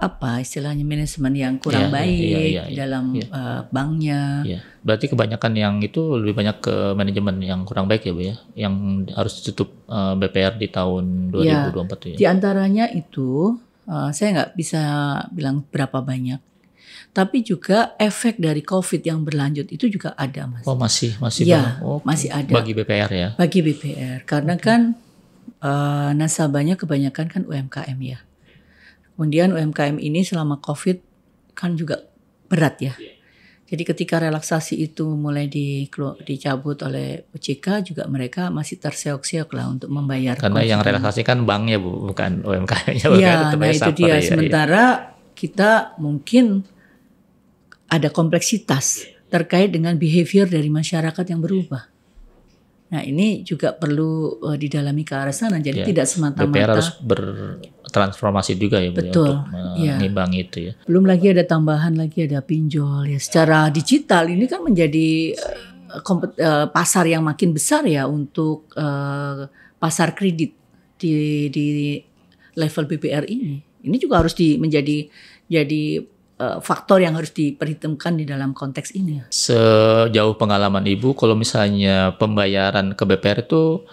apa istilahnya manajemen yang kurang baik dalam banknya. Ya. Berarti kebanyakan yang itu lebih banyak ke manajemen yang kurang baik ya Bu ya, yang harus ditutup BPR di tahun 2024 ya. Di antaranya itu saya nggak bisa bilang berapa banyak. Tapi juga efek dari COVID yang berlanjut itu juga ada, Mas. Oh masih ya, masih ada. Bagi BPR ya? Bagi BPR, karena kan nasabahnya kebanyakan kan UMKM ya. Kemudian UMKM ini selama COVID kan juga berat ya. Jadi ketika relaksasi itu mulai dicabut oleh OJK juga mereka masih terseok-seok lah untuk membayar. Karena yang relaksasi kan banknya Bu, bukan UMKM-nya. Iya, nah itu dia. Sementara kita mungkin ada kompleksitas terkait dengan behavior dari masyarakat yang berubah. Nah ini juga perlu didalami ke arah sana. Jadi tidak semata-mata. BPR harus bertransformasi juga ya Bu, betul, ya, untuk mengimbangi itu ya. Belum lagi ada tambahan lagi ada pinjol ya. Secara digital ini kan menjadi pasar yang makin besar ya untuk pasar kredit di level BPR ini. Ini juga harus jadi faktor yang harus diperhitungkan di dalam konteks ini. Sejauh pengalaman Ibu, kalau misalnya pembayaran ke BPR itu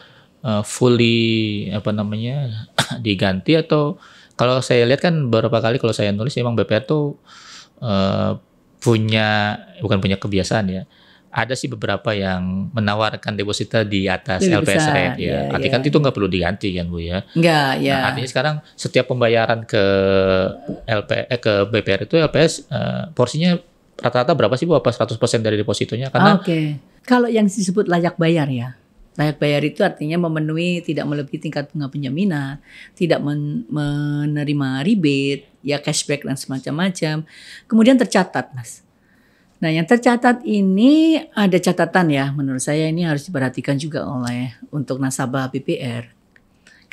fully diganti, atau kalau saya lihat kan beberapa kali kalau saya nulis memang BPR tuh bukan punya kebiasaan ya. Ada sih beberapa yang menawarkan deposita di atas Lebih LPS besar, rate ya. Artinya kan itu nggak perlu diganti kan Bu ya. Enggak, ya. Nah, artinya sekarang setiap pembayaran ke ke BPR itu LPS porsinya rata-rata berapa sih Bu? Apa 100% dari depositonya? Karena Oke. Kalau yang disebut layak bayar ya. Layak bayar itu artinya memenuhi, tidak melebihi tingkat bunga penjaminan, tidak menerima rebate, ya cashback dan semacam-macam. Kemudian tercatat, Mas. Nah, yang tercatat ini ada catatan ya, menurut saya ini harus diperhatikan juga untuk nasabah BPR.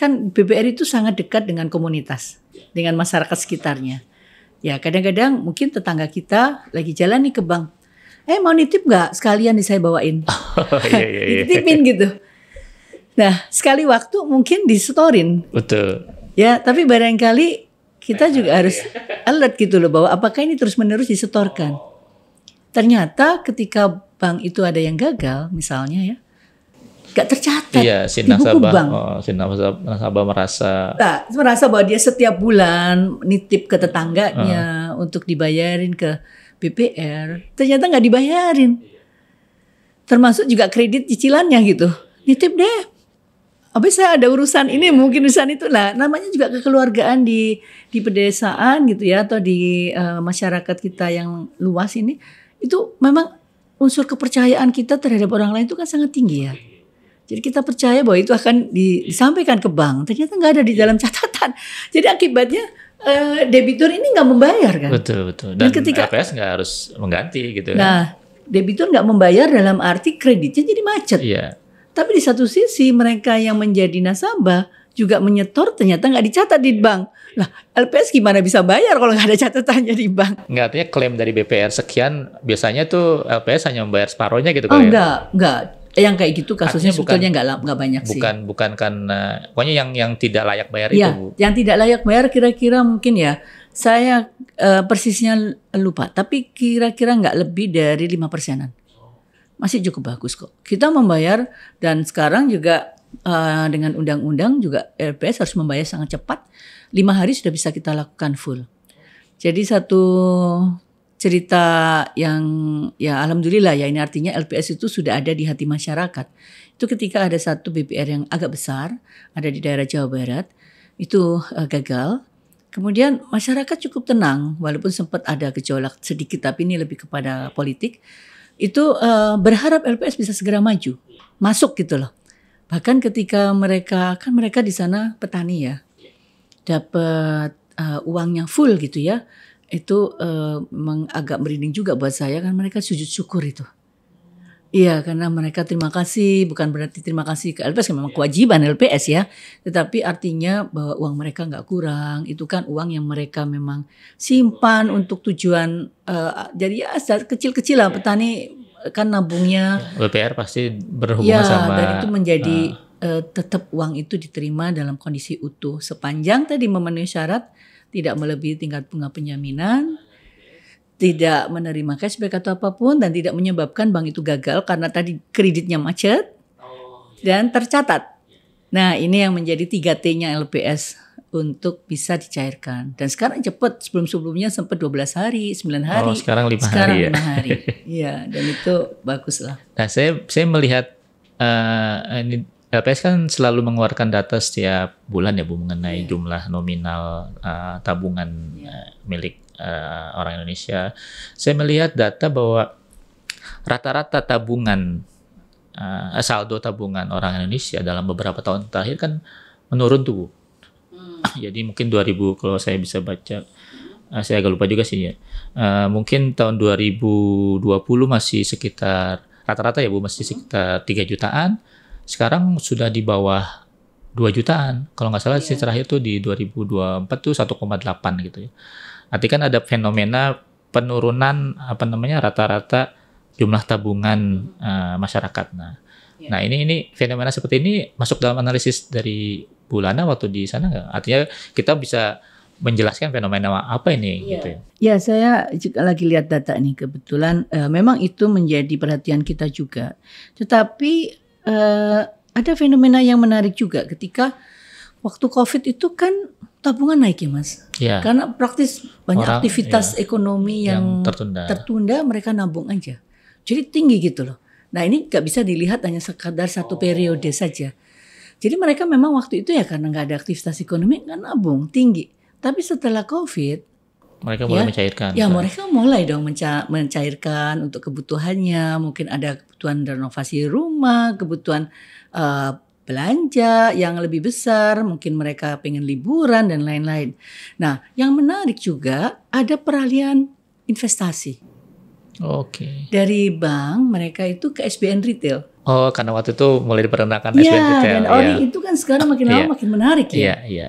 Kan BPR itu sangat dekat dengan komunitas, dengan masyarakat sekitarnya. Ya, kadang-kadang mungkin tetangga kita lagi jalan nih ke bank. Mau nitip nggak? Sekalian saya bawain. Iya. Dititipin gitu. Nah, sekali waktu mungkin disetorin. Betul. Ya, tapi barangkali kita juga harus alert gitu loh, bahwa apakah ini terus-menerus disetorkan. Ternyata ketika bank itu ada yang gagal, misalnya ya, nggak tercatat Iya, si di buku bank. nasabah merasa bahwa dia setiap bulan nitip ke tetangganya untuk dibayarin ke BPR, ternyata nggak dibayarin. Termasuk juga kredit cicilannya gitu. Nitip deh. Habis saya ada urusan ini, mungkin urusan itu. Nah, namanya juga kekeluargaan di pedesaan gitu ya, atau di masyarakat kita yang luas ini. Itu memang unsur kepercayaan kita terhadap orang lain itu kan sangat tinggi ya. Jadi kita percaya bahwa itu akan disampaikan ke bank. Ternyata nggak ada di dalam catatan. Jadi akibatnya debitur ini nggak membayar kan. Betul. Dan ketika LPS nggak harus mengganti gitu. Nah, debitur nggak membayar dalam arti kreditnya jadi macet. Iya. Tapi di satu sisi mereka yang menjadi nasabah juga menyetor ternyata nggak dicatat di bank. Lah, LPS gimana bisa bayar kalau nggak ada catatannya di bank? Nggak, artinya klaim dari BPR sekian, biasanya tuh LPS hanya membayar separohnya gitu. Enggak. Yang kayak gitu kasusnya sebetulnya nggak banyak sih. Bukan karena, pokoknya yang tidak layak bayar ya, itu Bu. Yang tidak layak bayar kira-kira mungkin ya, saya persisnya lupa. Tapi kira-kira nggak lebih dari 5%-an. Masih cukup bagus kok. Kita membayar, dan sekarang juga dengan undang-undang juga LPS harus membayar sangat cepat. 5 hari sudah bisa kita lakukan full. Jadi satu cerita yang ya alhamdulillah ya, ini artinya LPS itu sudah ada di hati masyarakat. Itu ketika ada satu BPR yang agak besar, ada di daerah Jawa Barat, itu gagal. Kemudian masyarakat cukup tenang, walaupun sempat ada gejolak sedikit, tapi ini lebih kepada politik. Itu berharap LPS bisa segera maju, masuk gitu loh. Bahkan ketika mereka di sana petani ya, dapat uangnya full gitu ya, itu memang agak merinding juga buat saya, kan mereka sujud syukur itu. Iya, karena mereka terima kasih, bukan berarti terima kasih ke LPS, kan memang kewajiban LPS ya, tetapi artinya bahwa uang mereka nggak kurang, itu kan uang yang mereka memang simpan untuk tujuan, jadi ya kecil-kecil lah, petani kan nabungnya. BPR pasti berhubungan sama. Dan itu menjadi tetap uang itu diterima dalam kondisi utuh sepanjang tadi memenuhi syarat, tidak melebihi tingkat bunga penjaminan, tidak menerima cashback atau apapun, dan tidak menyebabkan bank itu gagal karena tadi kreditnya macet dan tercatat. Nah, ini yang menjadi 3T-nya LPS untuk bisa dicairkan. Dan sekarang cepat, sebelum-sebelumnya sempat 12 hari, 9 hari. Oh, sekarang 5 hari ya. 5 hari. Iya, dan itu bagus lah. Nah, saya melihat ini LPS kan selalu mengeluarkan data setiap bulan ya Bu, mengenai jumlah nominal tabungan milik orang Indonesia. Saya melihat data bahwa rata-rata tabungan, saldo tabungan orang Indonesia dalam beberapa tahun terakhir kan menurun tuh Bu. Jadi mungkin 2000, kalau saya bisa baca, saya agak lupa juga sih ya. Mungkin tahun 2020 masih sekitar, rata-rata ya Bu, masih sekitar 3 jutaan. Sekarang sudah di bawah 2 jutaan. Kalau nggak salah sih terakhir tuh di 2024 tuh 1,8 gitu ya. Artinya kan ada fenomena penurunan rata-rata jumlah tabungan masyarakat. Nah, Nah ini fenomena seperti ini masuk dalam analisis dari Bu Lana waktu di sana nggak? Artinya kita bisa menjelaskan fenomena apa ini gitu ya? Ya, saya juga lagi lihat data nih kebetulan memang itu menjadi perhatian kita juga. Tetapi ada fenomena yang menarik juga ketika waktu COVID itu kan tabungan naik ya Mas. Ya. Karena praktis banyak Orang, aktivitas ekonomi yang tertunda mereka nabung aja. Jadi tinggi gitu loh. Nah ini nggak bisa dilihat hanya sekadar satu periode saja. Jadi mereka memang waktu itu ya karena nggak ada aktivitas ekonomi nggak nabung tinggi. Tapi setelah COVID mereka mulai mencairkan. Ya mereka mulai dong mencairkan untuk kebutuhannya. Mungkin ada kebutuhan renovasi rumah, kebutuhan belanja yang lebih besar, mungkin mereka pengen liburan dan lain-lain. Nah, yang menarik juga ada peralihan investasi. Oke. Dari bank mereka itu ke SBN retail. Oh, karena waktu itu mulai diperkenalkan SBN retail. Dan ori itu kan sekarang makin lama makin menarik ya. Iya.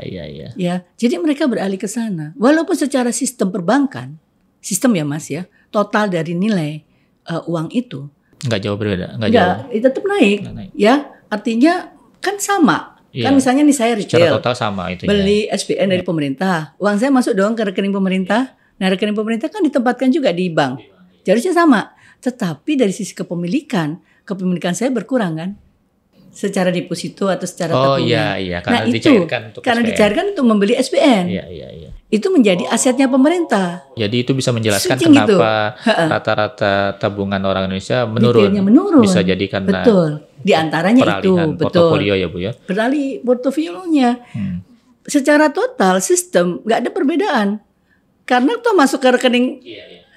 Ya, jadi mereka beralih ke sana. Walaupun secara sistem perbankan, sistem ya Mas ya, total dari nilai uang itu nggak jauh berbeda, tetap naik. Ya, artinya kan sama. Kan misalnya nih saya retail. Secara total sama itu. Beli SBN dari pemerintah. Uang saya masuk dong ke rekening pemerintah. Nah, rekening pemerintah kan ditempatkan juga di bank. Harusnya sama. Tetapi dari sisi kepemilikan saya berkurang kan? Secara deposito atau secara tabungan. Iya, karena dicairkan untuk karena dicairkan untuk membeli SBN. Iya. Itu menjadi asetnya pemerintah. Jadi itu bisa menjelaskan kenapa rata-rata tabungan orang Indonesia menurun. Bisa jadi karena di antaranya itu portofolio ya Bu ya. Beralih portofolionya. Secara total sistem nggak ada perbedaan. Karena tuh masuk ke rekening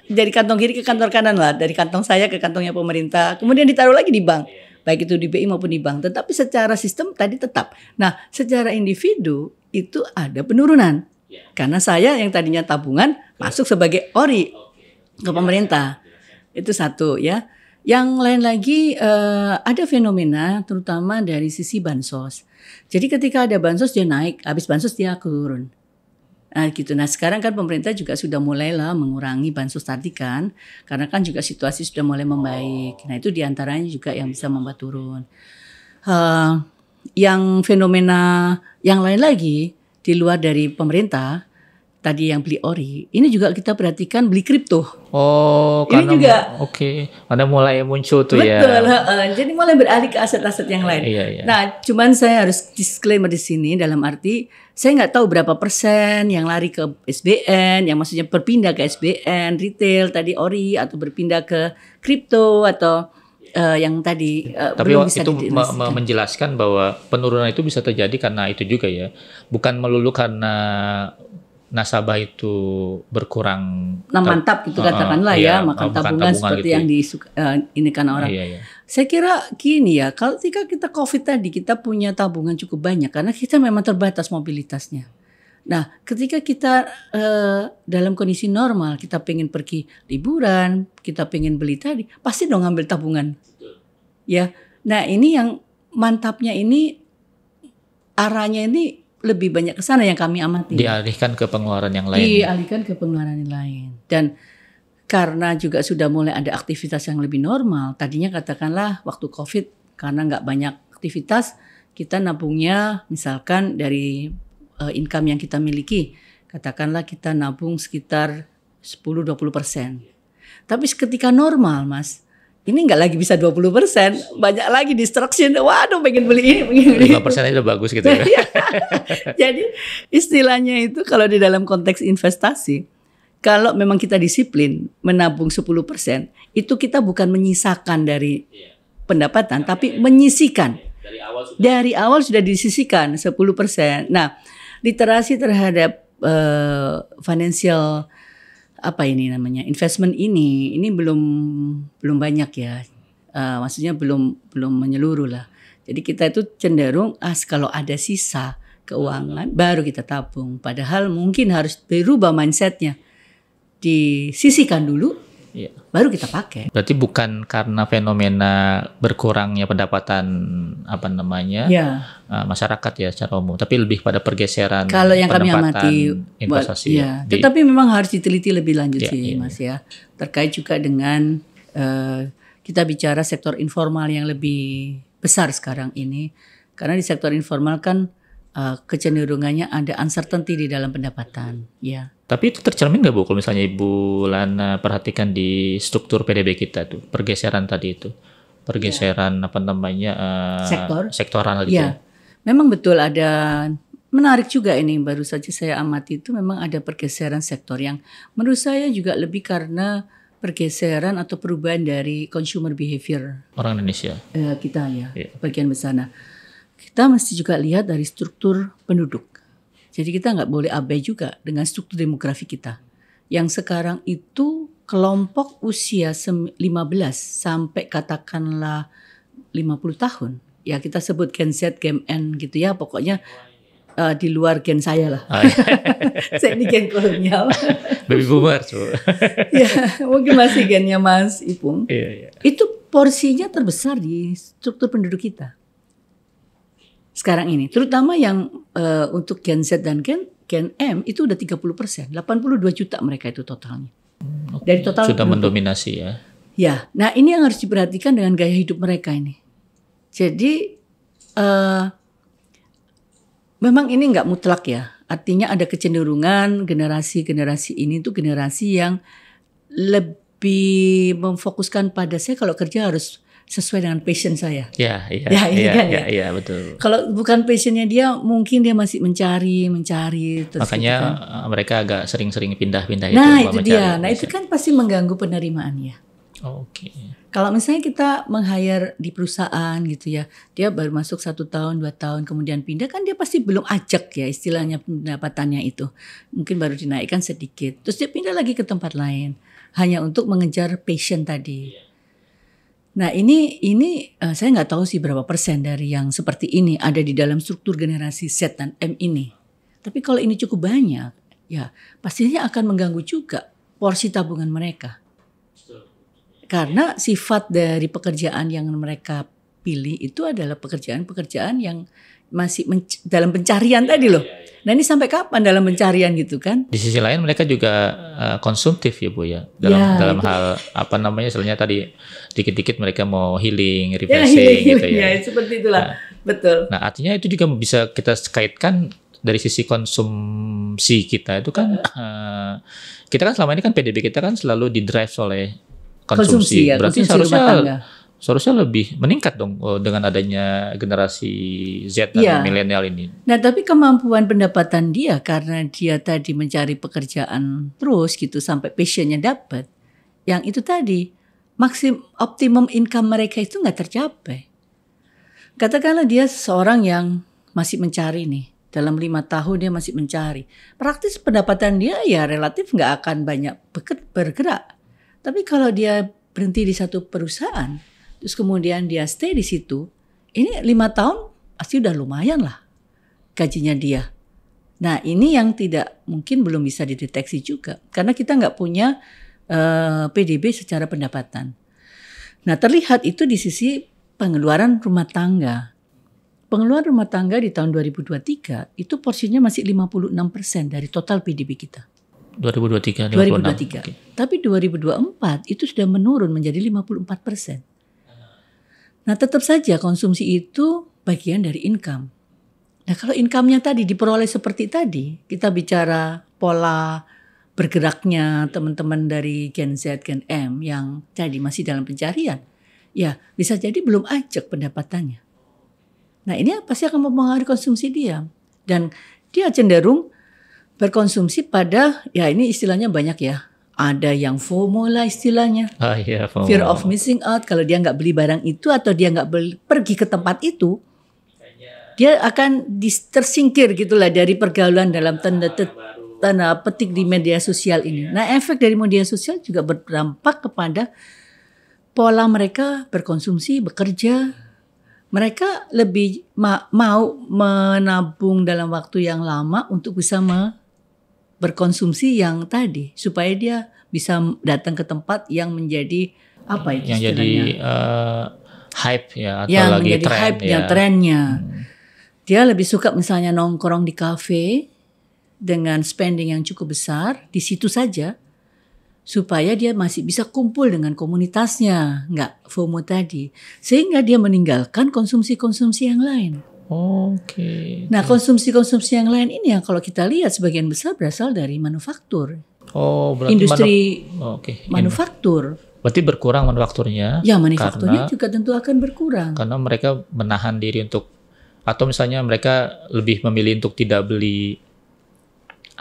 dari kantong kiri ke kantong kanan lah, dari kantong saya ke kantongnya pemerintah, kemudian ditaruh lagi di bank, baik itu di BI maupun di bank. Tetapi secara sistem tadi tetap. Nah, secara individu itu ada penurunan. Karena saya yang tadinya tabungan masuk sebagai ori ke pemerintah. Itu satu ya. Yang lain lagi ada fenomena terutama dari sisi bansos. Jadi ketika ada bansos dia naik, habis bansos dia turun. Nah gitu. Nah sekarang kan pemerintah juga sudah mulailah mengurangi bansos tadi kan, karena kan juga situasi sudah mulai membaik. Nah itu diantaranya juga yang bisa membuat turun. Yang fenomena yang lain lagi di luar dari pemerintah tadi yang beli ori, ini juga kita perhatikan beli kripto. Oh, ini karena juga ada mulai muncul tuh ya. Betul, jadi mulai beralih ke aset-aset yang lain. Iya. Nah, cuman saya harus disclaimer di sini dalam arti saya nggak tahu berapa persen yang lari ke SBN, yang maksudnya berpindah ke SBN retail tadi ori atau berpindah ke kripto atau yang tadi tapi belum bisa itu menjelaskan bahwa penurunan itu bisa terjadi karena itu juga ya, bukan melulu karena nasabah itu berkurang. Nah mantap gitu katakanlah makan tabungan seperti gitu. Yang ini kan orang. Iya. Saya kira gini ya, kalau ketika kita COVID tadi kita punya tabungan cukup banyak karena kita memang terbatas mobilitasnya. Nah ketika kita dalam kondisi normal kita pengen pergi liburan, kita pengen beli tadi, pasti dong ngambil tabungan. Ya, nah ini yang mantapnya ini arahnya ini lebih banyak ke sana yang kami amati. Dialihkan ke pengeluaran yang lain. Dialihkan ke pengeluaran yang lain. Dan karena juga sudah mulai ada aktivitas yang lebih normal. Tadinya katakanlah waktu COVID karena nggak banyak aktivitas, kita nabungnya misalkan dari income yang kita miliki. Katakanlah kita nabung sekitar 10-20%. Tapi ketika normal Mas, ini nggak lagi bisa 20%, banyak lagi distraction. Waduh, pengen beli ini, pengen beli 5% itu bagus gitu ya. Jadi istilahnya itu kalau di dalam konteks investasi, kalau memang kita disiplin menabung 10%, itu kita bukan menyisakan dari pendapatan, tapi menyisikan. Dari awal sudah disisihkan 10%. Nah, literasi terhadap financial investment ini belum banyak ya, maksudnya belum menyeluruh lah. Jadi kita itu cenderung kalau ada sisa keuangan baru kita tabung. Padahal mungkin harus berubah mindsetnya, disisihkan dulu, baru kita pakai. Berarti bukan karena fenomena berkurangnya pendapatan masyarakat ya secara umum, tapi lebih pada pergeseran kalau yang kami amati investasi. Tetapi memang harus diteliti lebih lanjut Mas ya. Terkait juga dengan kita bicara sektor informal yang lebih besar sekarang ini. Karena di sektor informal kan kecenderungannya ada uncertainty di dalam pendapatan. Ya. Tapi itu tercermin nggak Bu, kalau misalnya Ibu Lana perhatikan di struktur PDB kita tuh, pergeseran tadi itu, pergeseran apa namanya sektoral gitu. Ya, memang betul ada. Menarik juga ini, baru saja saya amati itu memang ada pergeseran sektor yang menurut saya juga lebih karena pergeseran atau perubahan dari consumer behavior orang Indonesia. Kita ya, bagian besar. Nah, kita mesti juga lihat dari struktur penduduk. Jadi kita nggak boleh abai juga dengan struktur demografi kita. Yang sekarang itu kelompok usia 15 sampai katakanlah 50 tahun. Ya kita sebut Gen Z, Gen N gitu ya, pokoknya di luar gen saya lah. Saya ini gen kolonial. Baby boomer. Ya, mungkin masih gennya Mas Ipung. Iya. Itu porsinya terbesar di struktur penduduk kita. Sekarang ini, terutama yang untuk Gen Z dan Gen M itu udah 30%, 82 juta mereka itu totalnya. Dari total sudah mendominasi ya. Ya, nah ini yang harus diperhatikan dengan gaya hidup mereka ini. Jadi memang ini nggak mutlak ya. Artinya ada kecenderungan generasi ini tuh generasi yang lebih memfokuskan pada saya kalau kerja harus sesuai dengan passion saya. Iya, betul. Kalau bukan passionnya dia, mungkin dia masih mencari. Makanya gitu kan. Mereka agak sering-sering pindah-pindah nah, itu dia. Nah itu kan pasti mengganggu penerimaannya. Oke. Kalau misalnya kita meng-hire di perusahaan gitu ya, dia baru masuk 1 tahun, 2 tahun, kemudian pindah, kan dia pasti belum ajak ya istilahnya pendapatannya itu. Mungkin baru dinaikkan sedikit, terus dia pindah lagi ke tempat lain, hanya untuk mengejar passion tadi. Nah ini saya nggak tahu sih berapa persen dari yang seperti ini ada di dalam struktur generasi Z dan M ini. Tapi kalau ini cukup banyak, ya pastinya akan mengganggu juga porsi tabungan mereka. Karena sifat dari pekerjaan yang mereka pilih itu adalah pekerjaan-pekerjaan yang masih dalam pencarian tadi loh. Nah ini sampai kapan dalam pencarian gitu kan? Di sisi lain mereka juga konsumtif ya Bu ya. Dalam hal apa namanya istilahnya tadi dikit-dikit mereka mau healing, refreshing gitu ya. Ya seperti itulah. Betul. Nah artinya itu juga bisa kita kaitkan dari sisi konsumsi kita itu kan kita kan selama ini kan PDB kita kan selalu didrive oleh konsumsi. Ya, berarti konsumsi seharusnya lebih meningkat dong dengan adanya generasi Z dan milenial ini. Nah tapi kemampuan pendapatan dia karena dia tadi mencari pekerjaan terus gitu sampai passionnya dapat, yang itu tadi optimum income mereka itu nggak tercapai. Katakanlah dia seorang yang masih mencari nih, dalam 5 tahun dia masih mencari, praktis pendapatan dia ya relatif nggak akan banyak bergerak. Tapi kalau dia berhenti di satu perusahaan, terus kemudian dia stay di situ, ini 5 tahun pasti udah lumayan lah gajinya dia. Nah ini yang mungkin belum bisa dideteksi juga, karena kita nggak punya PDB secara pendapatan. Nah terlihat itu di sisi pengeluaran rumah tangga. Pengeluaran rumah tangga di tahun 2023 itu porsinya masih 56% dari total PDB kita. 2023. Okay. Tapi 2024 itu sudah menurun menjadi 54%. Nah tetap saja konsumsi itu bagian dari income. Nah kalau income-nya tadi diperoleh seperti tadi, kita bicara pola bergeraknya teman-teman dari Gen Z, Gen M yang tadi masih dalam pencarian, ya bisa jadi belum ajak pendapatannya. Nah ini pasti akan mempengaruhi konsumsi dia. Dan dia cenderung berkonsumsi pada, ya ini istilahnya banyak ya. Ada yang FOMO lah istilahnya. FOMO. Fear of missing out. Kalau dia nggak beli barang itu atau dia nggak pergi ke tempat itu, dia akan tersingkir gitulah dari pergaulan dalam tanda petik di media sosial ini. Nah efek dari media sosial juga berdampak kepada pola mereka berkonsumsi, bekerja. Mereka lebih mau menabung dalam waktu yang lama untuk bisa berkonsumsi yang tadi supaya dia bisa datang ke tempat yang menjadi apa itu yang jadi hype ya atau yang lagi menjadi tren hype ya. Yang trennya. Dia lebih suka misalnya nongkrong di kafe dengan spending yang cukup besar di situ saja supaya dia masih bisa kumpul dengan komunitasnya, nggak FOMO tadi, sehingga dia meninggalkan konsumsi-konsumsi yang lain. Oke. Nah, konsumsi-konsumsi yang lain ini yang kalau kita lihat sebagian besar berasal dari manufaktur, Oh, berarti industri oke. manufaktur. Berarti berkurang manufakturnya. Ya, manufakturnya juga tentu akan berkurang. Karena mereka menahan diri untuk, atau misalnya mereka lebih memilih untuk tidak beli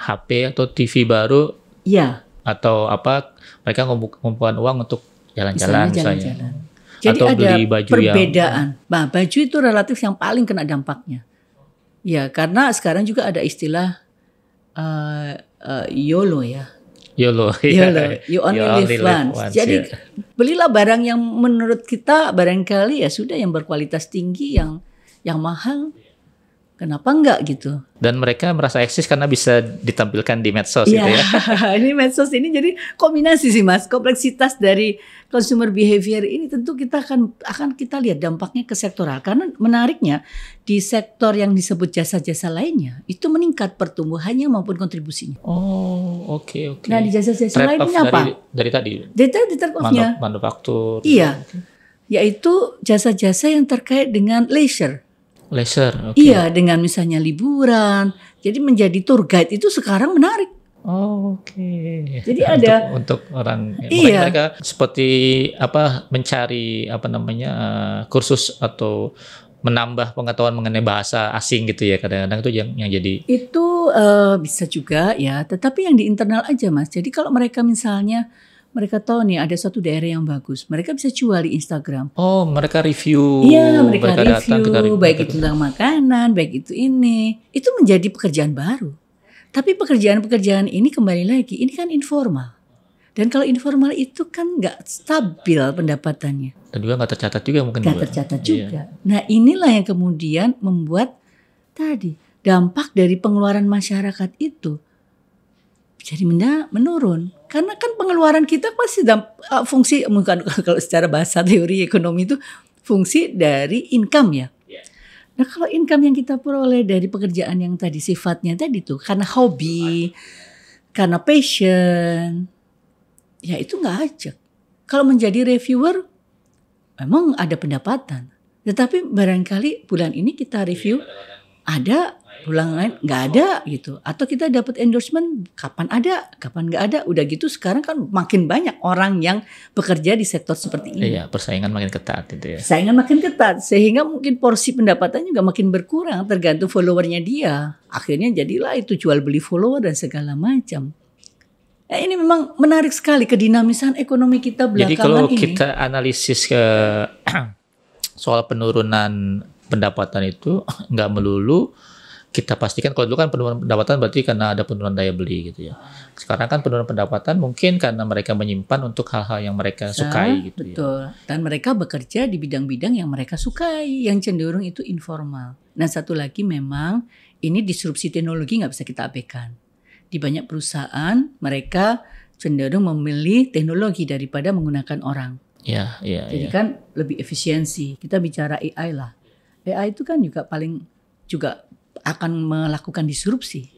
HP atau TV baru, Ya, atau apa, mereka ngumpulkan uang untuk jalan-jalan misalnya. jalan-jalan. Jadi Atau ada beli baju perbedaan. Nah, baju itu relatif yang paling kena dampaknya. Ya, karena sekarang juga ada istilah YOLO ya. YOLO. YOLO, you only live once. Jadi ya. belilah barang yang menurut kita barangkali ya sudah yang berkualitas tinggi, yang mahal. Kenapa enggak gitu? Dan mereka merasa eksis karena bisa ditampilkan di medsos gitu ya. Ini medsos ini jadi kombinasi sih Mas. Kompleksitas dari consumer behavior ini tentu kita akan kita lihat dampaknya ke sektoral. Karena menariknya di sektor yang disebut jasa-jasa lainnya itu meningkat pertumbuhannya maupun kontribusinya. Oh, oke. Nah, di jasa-jasa lainnya apa? Dari tadi. Trade-off-nya. Manufaktur. Iya. Yaitu jasa-jasa yang terkait dengan leisure. Leisure, oke. Iya, dengan misalnya liburan. Jadi menjadi tour guide itu sekarang menarik. Oh, oke. Jadi ada untuk orang, iya. mereka seperti apa, mencari apa namanya kursus atau menambah pengetahuan mengenai bahasa asing gitu ya, kadang-kadang itu yang jadi. Itu bisa juga ya, tetapi yang di internal aja Mas. Jadi kalau mereka misalnya mereka tahu nih ada suatu daerah yang bagus, mereka bisa jual di Instagram. Oh, mereka review. Iya, mereka review, datang, baik itu tentang makanan, baik itu ini. Itu menjadi pekerjaan baru. Tapi pekerjaan-pekerjaan ini kembali lagi, ini kan informal. Dan kalau informal itu kan nggak stabil pendapatannya. Dan juga nggak tercatat juga mungkin. Nggak tercatat juga. Nah, inilah yang kemudian membuat tadi dampak dari pengeluaran masyarakat itu jadi menurun. Karena kan pengeluaran kita pasti fungsi, bukan kalau secara bahasa teori ekonomi itu fungsi dari income ya. Nah kalau income yang kita peroleh dari pekerjaan yang tadi sifatnya tadi tuh karena hobi, karena passion, ya itu nggak ajak. Kalau menjadi reviewer, memang ada pendapatan. Tetapi barangkali bulan ini kita review ada, bulan lain nggak ada gitu. Atau kita dapat endorsement kapan ada, kapan nggak ada. Udah gitu sekarang kan makin banyak orang yang bekerja di sektor seperti ini. Iya, persaingan makin ketat itu ya. Persaingan makin ketat sehingga mungkin porsi pendapatan juga makin berkurang tergantung followernya dia. Akhirnya jadilah itu jual beli follower dan segala macam. Nah, ini memang menarik sekali kedinamisan ekonomi kita belakangan ini. Jadi kalau kita analisis ke soal penurunan pendapatan itu nggak melulu kita pastikan, kalau dulu kan penurunan pendapatan berarti karena ada penurunan daya beli gitu ya. Sekarang kan penurunan pendapatan mungkin karena mereka menyimpan untuk hal-hal yang mereka sukai gitu. Betul. Ya. Dan mereka bekerja di bidang-bidang yang mereka sukai, yang cenderung itu informal. Nah satu lagi memang ini disrupsi teknologi nggak bisa kita abaikan. Di banyak perusahaan mereka cenderung memilih teknologi daripada menggunakan orang. Iya. Jadi kan lebih efisiensi. Kita bicara AI lah. AI itu kan juga akan melakukan disrupsi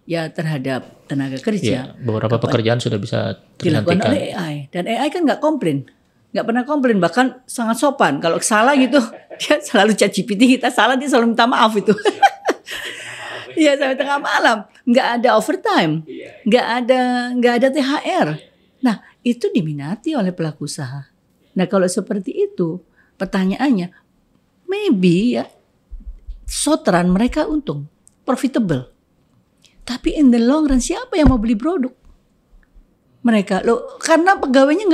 ya terhadap tenaga kerja. Ya, beberapa pekerjaan sudah bisa dilakukan oleh AI. Dan AI kan nggak pernah komplain, bahkan sangat sopan. Kalau salah gitu, dia selalu ChatGPT, kita salah dia selalu minta maaf itu. Iya sampai tengah malam, nggak ada overtime, nggak ada THR. Nah itu diminati oleh pelaku usaha. Nah kalau seperti itu, pertanyaannya, maybe ya Sotran mereka untung, profitable. Tapi in the long run siapa yang mau beli produk? Mereka karena pegawainya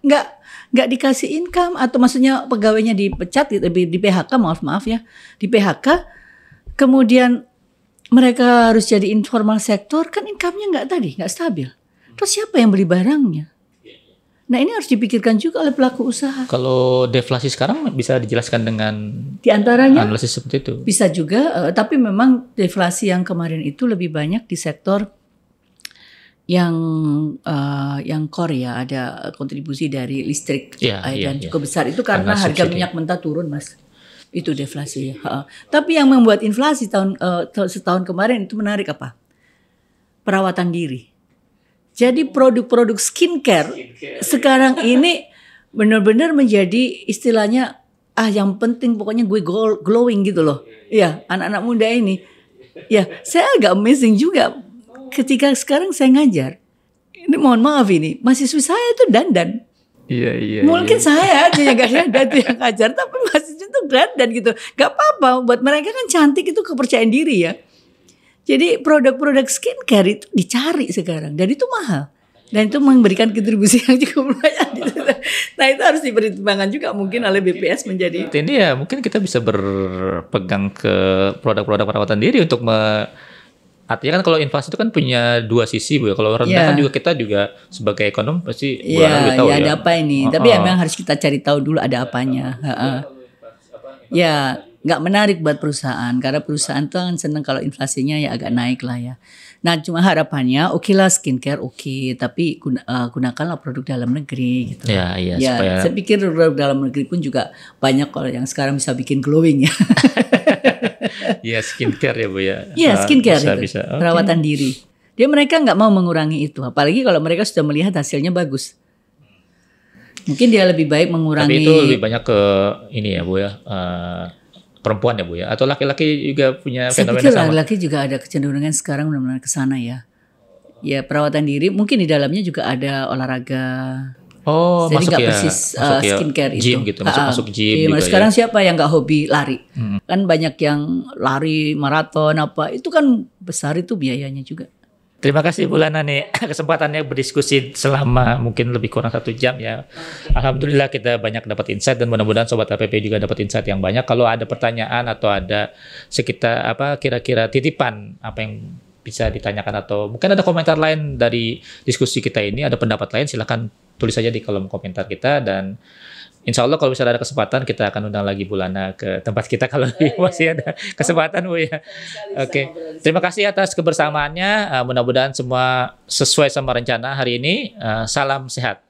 nggak dikasih income, atau maksudnya pegawainya dipecat di PHK, maaf ya, di PHK. Kemudian mereka harus jadi informal sektor, kan income-nya nggak stabil. Terus siapa yang beli barangnya? Nah ini harus dipikirkan juga oleh pelaku usaha. Kalau deflasi sekarang bisa dijelaskan dengan di antaranya analisis seperti itu? Bisa juga, tapi memang deflasi yang kemarin itu lebih banyak di sektor yang core ya, ada kontribusi dari listrik dan cukup besar. Itu karena harga minyak mentah turun Mas. Itu deflasi. Tapi yang membuat inflasi setahun kemarin itu menarik apa? Perawatan diri. Jadi produk-produk skincare sekarang ini benar-benar menjadi istilahnya yang penting pokoknya gue glowing gitu loh. Ya, anak-anak muda ini. Ya, saya agak amazing juga ketika sekarang saya ngajar. Ini mohon maaf ini, mahasiswa saya itu dandan. Iya. Mungkin saya aja yang gak dandan tuh yang ngajar, tapi mahasiswa itu dandan gitu. Gak apa-apa, buat mereka kan cantik itu kepercayaan diri ya. Jadi produk-produk skincare itu dicari sekarang dan itu mahal. Dan itu memberikan kontribusi yang cukup banyak. Nah itu harus dipertimbangkan juga mungkin oleh BPS menjadi. Ini ya mungkin kita bisa berpegang ke produk-produk perawatan diri untuk artinya kan kalau inflasi itu kan punya dua sisi Bu ya. Kalau rendah kan juga kita juga sebagai ekonom pasti lebih tahu ya. Ada apa ini? Tapi memang harus kita cari tahu dulu ada apanya. Ya nggak menarik buat perusahaan karena perusahaan tuh kan seneng kalau inflasinya ya agak naik lah ya. Nah cuma harapannya oke lah skincare tapi gunakanlah produk dalam negeri gitu. Ya, supaya... Saya pikir produk dalam negeri pun juga banyak kalau yang sekarang bisa bikin glowing ya. Iya skincare ya Bu ya. Iya skincare bisa. Okay. Perawatan diri. Dia mereka nggak mau mengurangi itu, apalagi kalau mereka sudah melihat hasilnya bagus. Mungkin dia lebih baik mengurangi. Tapi itu lebih banyak ke ini ya Bu ya. Perempuan ya Bu ya, atau laki-laki juga punya fenomena sama? Saya pikir laki-laki juga ada kecenderungan sekarang benar-benar ke sana ya. Ya perawatan diri, mungkin di dalamnya juga ada olahraga. Oh, jadi nggak persis skincare gym itu. Gitu, masuk gym. Juga sekarang siapa yang nggak hobi lari? Kan banyak yang lari maraton apa, itu kan besar itu biayanya juga. Terima kasih Bu Lana nih kesempatannya berdiskusi selama mungkin lebih kurang 1 jam ya. Alhamdulillah kita banyak dapat insight dan mudah-mudahan Sobat LPP juga dapat insight yang banyak. Kalau ada pertanyaan atau ada sekitar kira-kira titipan apa yang bisa ditanyakan atau mungkin ada komentar lain dari diskusi kita ini, ada pendapat lain silahkan tulis saja di kolom komentar kita dan insya Allah kalau misalnya ada kesempatan kita akan undang lagi Bu Lana ke tempat kita kalau masih ada kesempatan Bu ya. Oke. Terima kasih atas kebersamaannya. Mudah-mudahan semua sesuai sama rencana hari ini. Salam sehat.